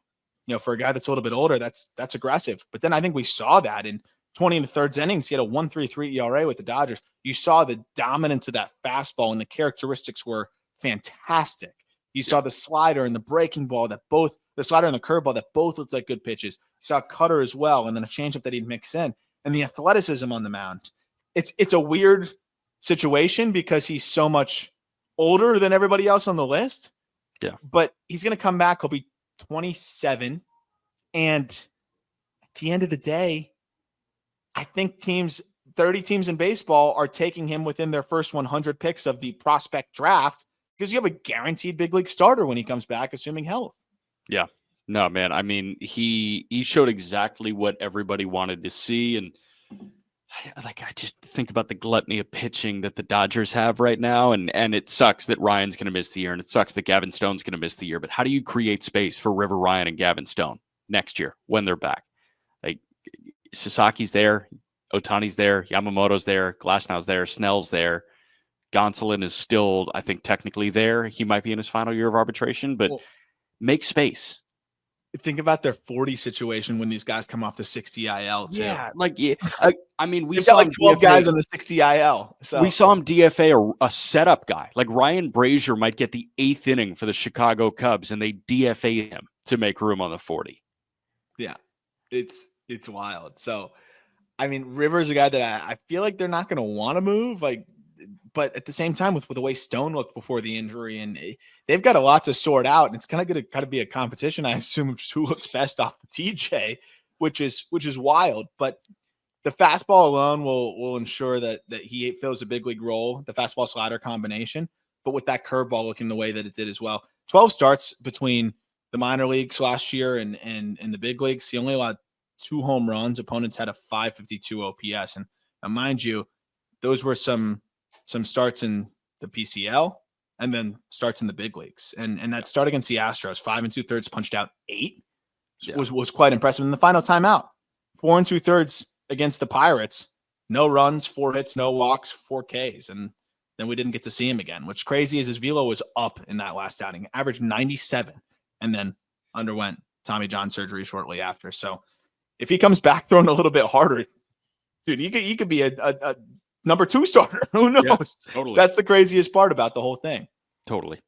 for a guy that's a little bit older, that's aggressive. But then I think we saw that in 20 and the third innings, he had a 1.33 ERA with the Dodgers. You saw the dominance of that fastball, and the characteristics were fantastic. You saw the slider and the breaking ball the slider and the curveball that both looked like good pitches. You saw a cutter as well, and then a changeup that he'd mix in, and the athleticism on the mound. It's a weird situation because he's so much older than everybody else on the list. Yeah. But he's going to come back. He'll be 27. And at the end of the day, I think 30 teams in baseball are taking him within their first 100 picks of the prospect draft because you have a guaranteed big league starter when he comes back, assuming health. Yeah. No, man. I mean, he showed exactly what everybody wanted to see. And I just think about the gluttony of pitching that the Dodgers have right now. And it sucks that Ryan's going to miss the year, and it sucks that Gavin Stone's going to miss the year. But how do you create space for River Ryan and Gavin Stone next year when they're back? Like Sasaki's there, Ohtani's there, Yamamoto's there, Glasnow's there, Snell's there. Gonsolin is still, I think, technically there. He might be in his final year of arbitration, but make space. Think about their 40 situation when these guys come off the 60 IL too. Yeah, I mean, we They've saw got 12 guys on the 60 IL. So we saw him DFA a setup guy. Like Ryan Brazier might get the 8th inning for the Chicago Cubs, and they DFA him to make room on the 40. Yeah, it's wild. So, I mean, Rivers is a guy that I feel like they're not going to want to move. But at the same time, with the way Stone looked before the injury, and they've got a lot to sort out, and it's kind of going to kind of be a competition, I assume, of who looks best off the TJ, which is wild. But the fastball alone will ensure that he fills a big league role, the fastball slider combination. But with that curveball looking the way that it did as well, 12 starts between the minor leagues last year and the big leagues. He only allowed 2 home runs. Opponents had a 552 OPS, and mind you, those were some starts in the PCL and then starts in the big leagues. And that start against the Astros, 5 2/3, punched out 8, was quite impressive. In the final timeout, 4 2/3 against the Pirates, no runs, 4 hits, no walks, 4 Ks. And then we didn't get to see him again. What's crazy is his velo was up in that last outing, averaged 97, and then underwent Tommy John surgery shortly after. So if he comes back throwing a little bit harder, dude, he could be a number 2 starter. Who knows? Yeah, totally. That's the craziest part about the whole thing. Totally.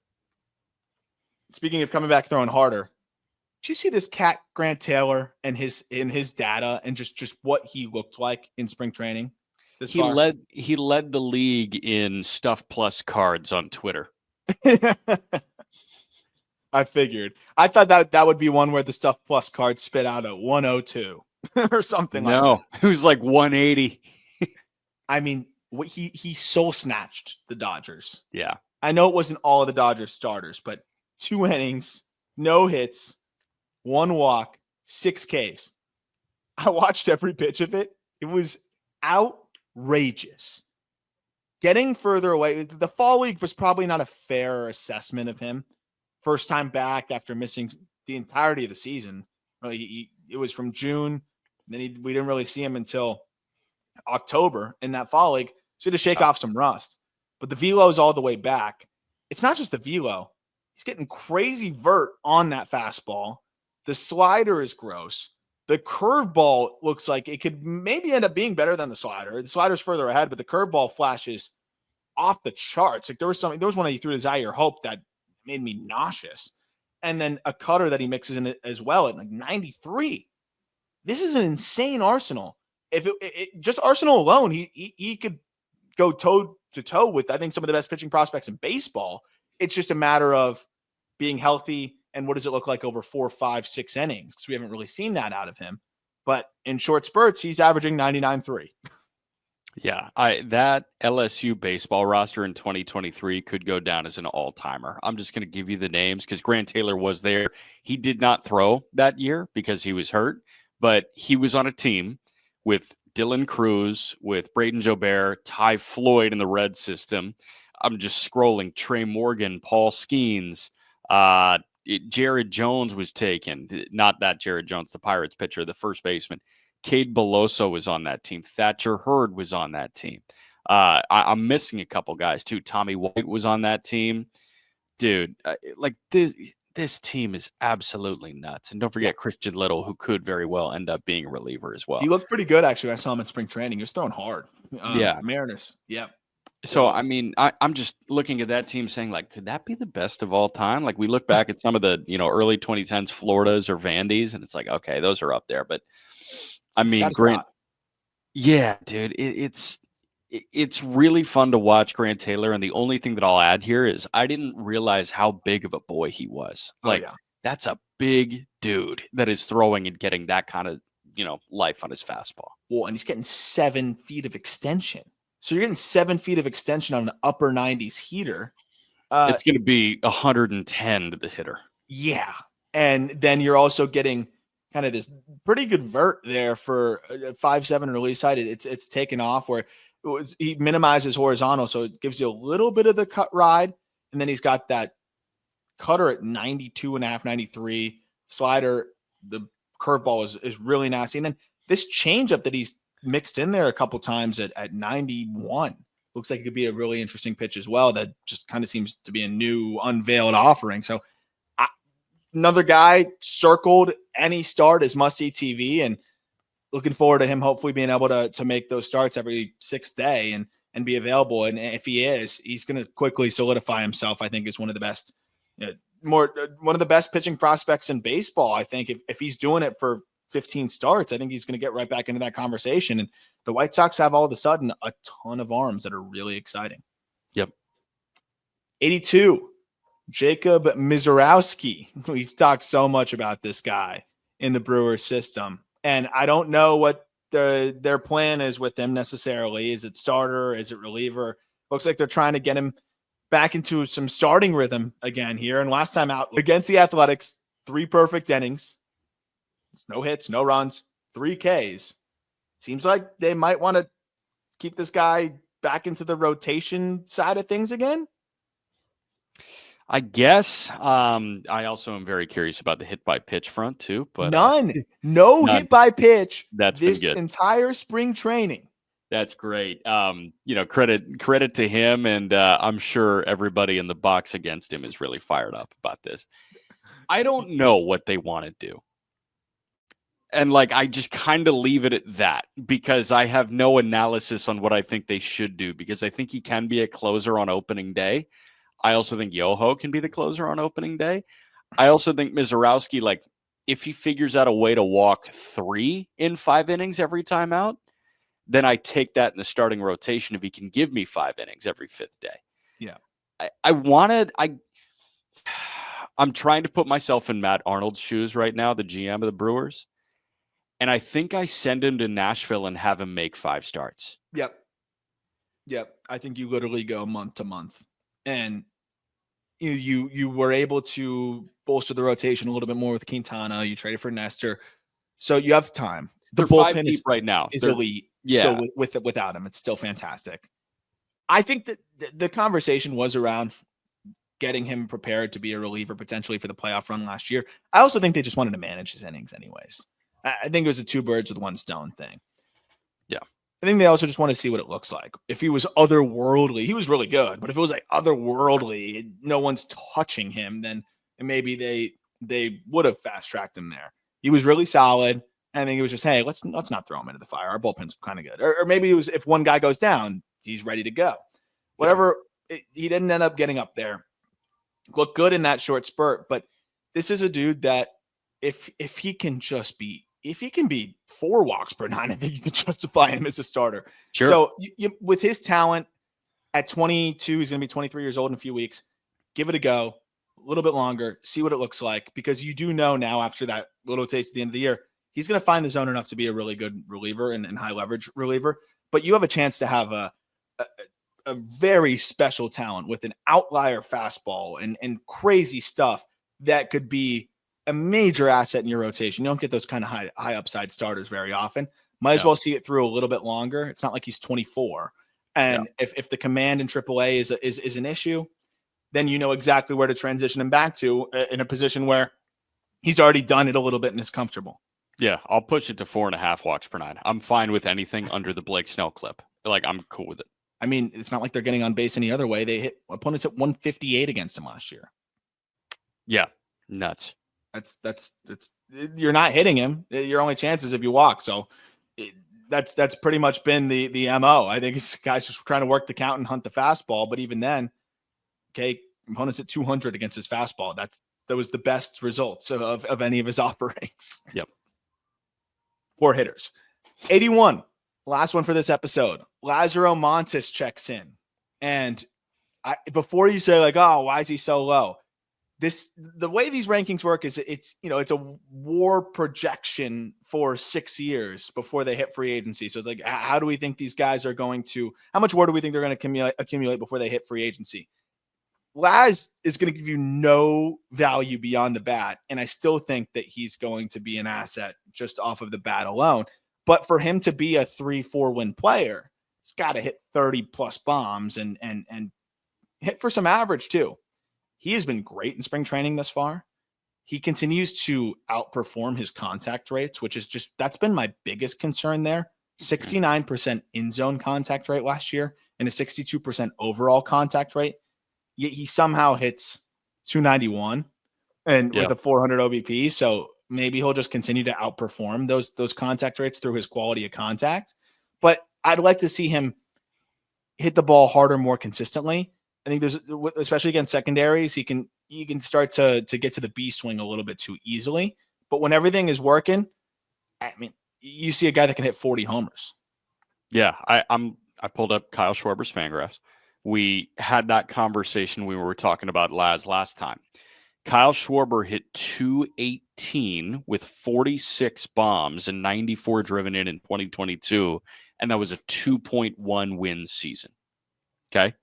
Speaking of coming back throwing harder, did you see this cat Grant Taylor and his data and just what he looked like in spring training? He led the league in Stuff Plus cards on Twitter. I figured. I thought that would be one where the Stuff Plus card spit out a 102 or something like that. No, it was like 180. I mean, he soul snatched the Dodgers. Yeah. I know it wasn't all of the Dodgers starters, but 2 innings, no hits, 1 walk, 6 Ks. I watched every pitch of it. It was outrageous. Getting further away, the fall league was probably not a fair assessment of him. First time back after missing the entirety of the season. It was from June. Then we didn't really see him until October in that fall league. So he had to shake off some rust. But the velo is all the way back. It's not just the velo. He's getting crazy vert on that fastball. The slider is gross. The curveball looks like it could maybe end up being better than the slider. The slider's further ahead, but the curveball flashes off the charts. Like there was one that he threw to Zaire Hope that made me nauseous. And then a cutter that he mixes in it as well at like 93. This is an insane arsenal. If it just Arsenal alone, he could go toe to toe with, I think, some of the best pitching prospects in baseball. It's just a matter of being healthy and what does it look like over 4, 5, 6 innings, because we haven't really seen that out of him. But in short spurts, he's averaging 99.3. Yeah, that LSU baseball roster in 2023 could go down as an all-timer. I'm just going to give you the names because Grant Taylor was there. He did not throw that year because he was hurt, but he was on a team with Dylan Cruz, with Braden Jobert, Ty Floyd in the red system. I'm just scrolling. Trey Morgan, Paul Skeens, Jared Jones was taken. Not that Jared Jones, the Pirates pitcher, the first baseman. Cade Beloso was on that team. Thatcher Hurd was on that team. I'm missing a couple guys too. Tommy White was on that team. Dude, this team is absolutely nuts. And don't forget Christian Little, who could very well end up being a reliever as well. He looked pretty good, actually. I saw him in spring training. He was throwing hard. Mariners. Yeah. So, I mean, I'm just looking at that team saying, like, could that be the best of all time? Like, we look back at some of the, early 2010s Floridas or Vandy's, and it's like, okay, those are up there. But, I mean, Grant, yeah, dude, it's really fun to watch Grant Taylor. And the only thing that I'll add here is I didn't realize how big of a boy he was. That's a big dude that is throwing and getting that kind of, life on his fastball. Well, and he's getting 7 feet of extension. So you're getting 7 feet of extension on an upper 90s heater. It's going to be 110 to the hitter. Yeah. And then you're also getting kind of this pretty good vert there for a 5.7 release height. It's taken off where he minimizes horizontal. So it gives you a little bit of the cut ride. And then he's got that cutter at 92.5, 93. Slider, the curveball is really nasty. And then this changeup that he's mixed in there a couple times at 91 looks like it could be a really interesting pitch as well. That just kind of seems to be a new unveiled offering. So another guy circled any start as must-see TV, and looking forward to him hopefully being able to make those starts every 6th day and be available. And if he is, he's going to quickly solidify himself. I think is one of the best, one of the best pitching prospects in baseball. I think if he's doing it for 15 starts, I think he's going to get right back into that conversation. And the White Sox have all of a sudden a ton of arms that are really exciting. Yep. 82, Jacob Misiorowski. We've talked so much about this guy in the Brewers system, and I don't know what their plan is with him necessarily. Is it starter? Is it reliever? Looks like they're trying to get him back into some starting rhythm again here. And last time out against the Athletics, 3 perfect innings. No hits, no runs, 3 Ks. Seems like they might want to keep this guy back into the rotation side of things again? I guess. I also am very curious about the hit by pitch front too, but no none. hit by pitch. That's this been good. Entire spring training. That's great. Credit to him, and I'm sure everybody in the box against him is really fired up about this. I don't know what they want to do. And I just kind of leave it at that because I have no analysis on what I think they should do because I think he can be a closer on opening day. I also think Yoho can be the closer on opening day. I also think Misiorowski, if he figures out a way to walk 3 in 5 innings every time out, then I take that in the starting rotation if he can give me 5 innings every 5th day. Yeah. I'm trying to put myself in Matt Arnold's shoes right now, the GM of the Brewers. And I think I send him to Nashville and have him make 5 starts. Yep. I think you literally go month to month. And you were able to bolster the rotation a little bit more with Quintana. You traded for Nestor. So you have time. The bullpen is right now. Is elite. Yeah. Still without him, it's still fantastic. I think that the conversation was around getting him prepared to be a reliever potentially for the playoff run last year. I also think they just wanted to manage his innings anyways. I think it was a 2 birds with 1 stone thing. Yeah. I think they also just want to see what it looks like. If he was otherworldly, he was really good, but if it was otherworldly, no one's touching him, then maybe they would have fast-tracked him there. He was really solid. I think it was just, hey, let's not throw him into the fire. Our bullpen's kind of good. Or maybe it was if one guy goes down, he's ready to go. Whatever. He didn't end up getting up there. Looked good in that short spurt, but this is a dude that if he can be 4 walks per 9, I think you can justify him as a starter. Sure. So with his talent at 22, he's going to be 23 years old in a few weeks. Give it a go, a little bit longer, see what it looks like, because you do know now after that little taste at the end of the year, he's going to find the zone enough to be a really good reliever and high leverage reliever. But you have a chance to have a very special talent with an outlier fastball and crazy stuff that could be a major asset in your rotation. You don't get those kind of high upside starters very often. Might as well see it through a little bit longer. It's not like he's 24. And if the command in AAA is an issue, then you know exactly where to transition him back to in a position where he's already done it a little bit and is comfortable. Yeah, I'll push it to 4.5 walks per 9. I'm fine with anything under the Blake Snell clip. I'm cool with it. I mean, it's not like they're getting on base any other way. They hit opponents at 158 against him last year. Yeah, nuts. That's you're not hitting him. Your only chance is if you walk. So that's pretty much been the MO. I think this guy's just trying to work the count and hunt the fastball. But even then, okay, opponents at 200 against his fastball. That was the best results of any of his offerings. Yep. 4 hitters. 81. Last one for this episode. Lazaro Montes checks in. And before you say oh, why is he so low? The way these rankings work is it's a WAR projection for 6 years before they hit free agency. So it's how do we think these guys are going to, how much WAR do we think they're going to accumulate before they hit free agency? Laz is going to give you no value beyond the bat. And I still think that he's going to be an asset just off of the bat alone. But for him to be a 3-4 win player, he's got to hit 30 plus bombs and hit for some average too. He has been great in spring training thus far. He continues to outperform his contact rates, which is that's been my biggest concern there. 69% in zone contact rate last year and a 62% overall contact rate. Yet he somehow hits 291 and with a 400 OBP. So maybe he'll just continue to outperform those contact rates through his quality of contact. But I'd like to see him hit the ball harder, more consistently. I think especially against secondaries, he can start to get to the B swing a little bit too easily. But when everything is working, I mean, you see a guy that can hit 40 homers. Yeah, I pulled up Kyle Schwarber's Fangraphs. We had that conversation when we were talking about Laz last time. Kyle Schwarber hit 218 with 46 bombs and 94 driven in 2022, and that was a 2.1 win season. Okay.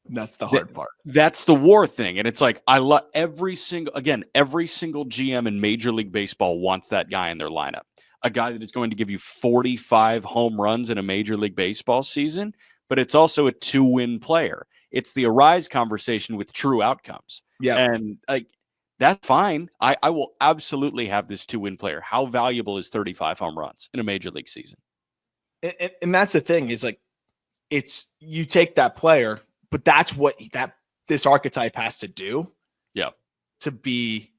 That's the hard part. That's the WAR thing. And it's I love every single GM in Major League Baseball wants that guy in their lineup. a guy that is going to give you 45 home runs in a Major League Baseball season, but it's also a 2-win player. It's the Arise conversation with true outcomes. Yeah. And like, that's fine. I will absolutely have this 2-win player. How valuable is 35 home runs in a Major League season? And that's the thing is like, you take that player, but that's what this archetype has to do. Yeah. To be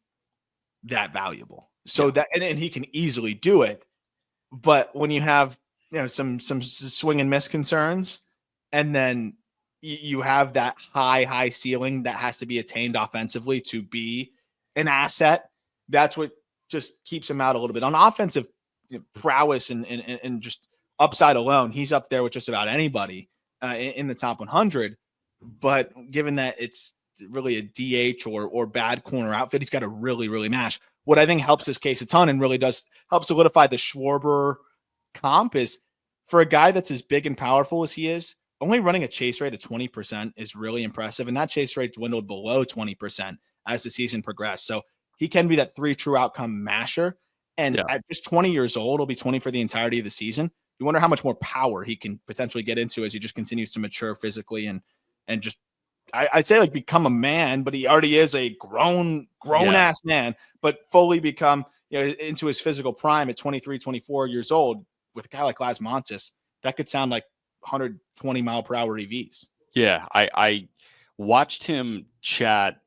that valuable. So that, and he can easily do it. But when you have, some swing and miss concerns, and then you have that high ceiling that has to be attained offensively to be an asset, that's what just keeps him out a little bit. On offensive prowess and just upside alone, he's up there with just about anybody in the top 100. But given that it's really a DH or bad corner outfit, he's got to really, really mash. What I think helps his case a ton and really does help solidify the Schwarber comp is for a guy that's as big and powerful as he is, only running a chase rate of 20% is really impressive. And that chase rate dwindled below 20% as the season progressed. So he can be that 3 true outcome masher. And at just 20 years old, he'll be 20 for the entirety of the season. You wonder how much more power he can potentially get into as he just continues to mature physically and just, I'd say like become a man, but he already is a grown ass man, but fully become, into his physical prime at 23, 24 years old with a guy like Lazaro Montes. That could sound like 120 mile per hour EVs. Yeah. I watched him chat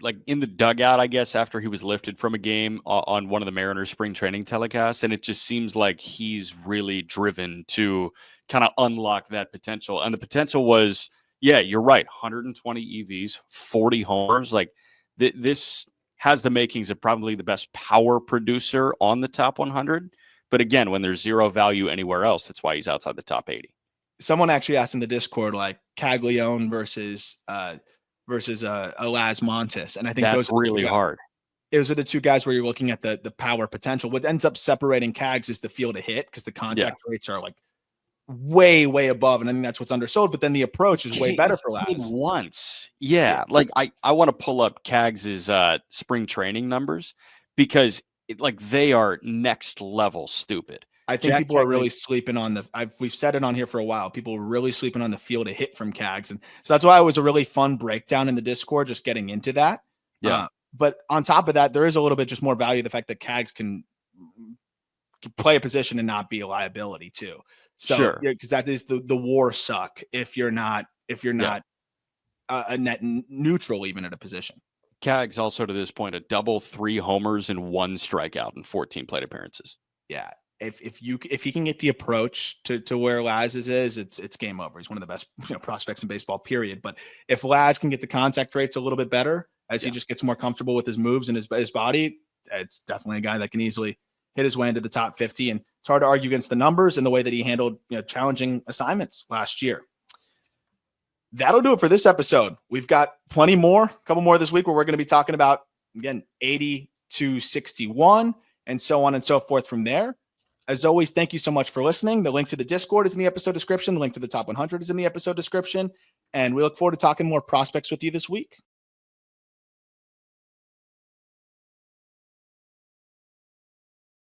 like in the dugout, I guess, after he was lifted from a game on one of the Mariners spring training telecasts. And it just seems like he's really driven to kind of unlock that potential. And the potential was, yeah, you're right. 120 EVs, 40 homers. Like this has the makings of probably the best power producer on the top 100. But again, when there's zero value anywhere else, that's why he's outside the top 80. Someone actually asked in the Discord, like Caglione versus Lazaro Montes. And I think that's those really hard. Those are the two guys where you're looking at the power potential. What ends up separating Cags is the field to hit because the contact rates are like way above, and I think that's what's undersold. But then the approach is way better for Laz. Once, like I want to pull up Cags's spring training numbers because they are next level stupid. I think people are really sleeping on we've said it on here for a while. People are really sleeping on the field to hit from Cags, and so that's why it was a really fun breakdown in the Discord, just getting into that. Yeah, but on top of that, there is a little bit just more value the fact that Cags can play a position and not be a liability too. So, sure, because that is the war suck if you're not a net neutral even at a position. Cags also to this point a double 3 homers and 1 strikeout in 14 plate appearances. Yeah, if he can get the approach to where Laz's is, it's game over. He's one of the best prospects in baseball, period. But if Laz can get the contact rates a little bit better as he just gets more comfortable with his moves and his body, it's definitely a guy that can easily hit his way into the top 50. And it's hard to argue against the numbers and the way that he handled challenging assignments last year. That'll do it for this episode. We've got plenty more, a couple more this week where we're going to be talking about, again, 80 to 61 and so on and so forth from there. As always, thank you so much for listening. The link to the Discord is in the episode description. The link to the top 100 is in the episode description. And we look forward to talking more prospects with you this week.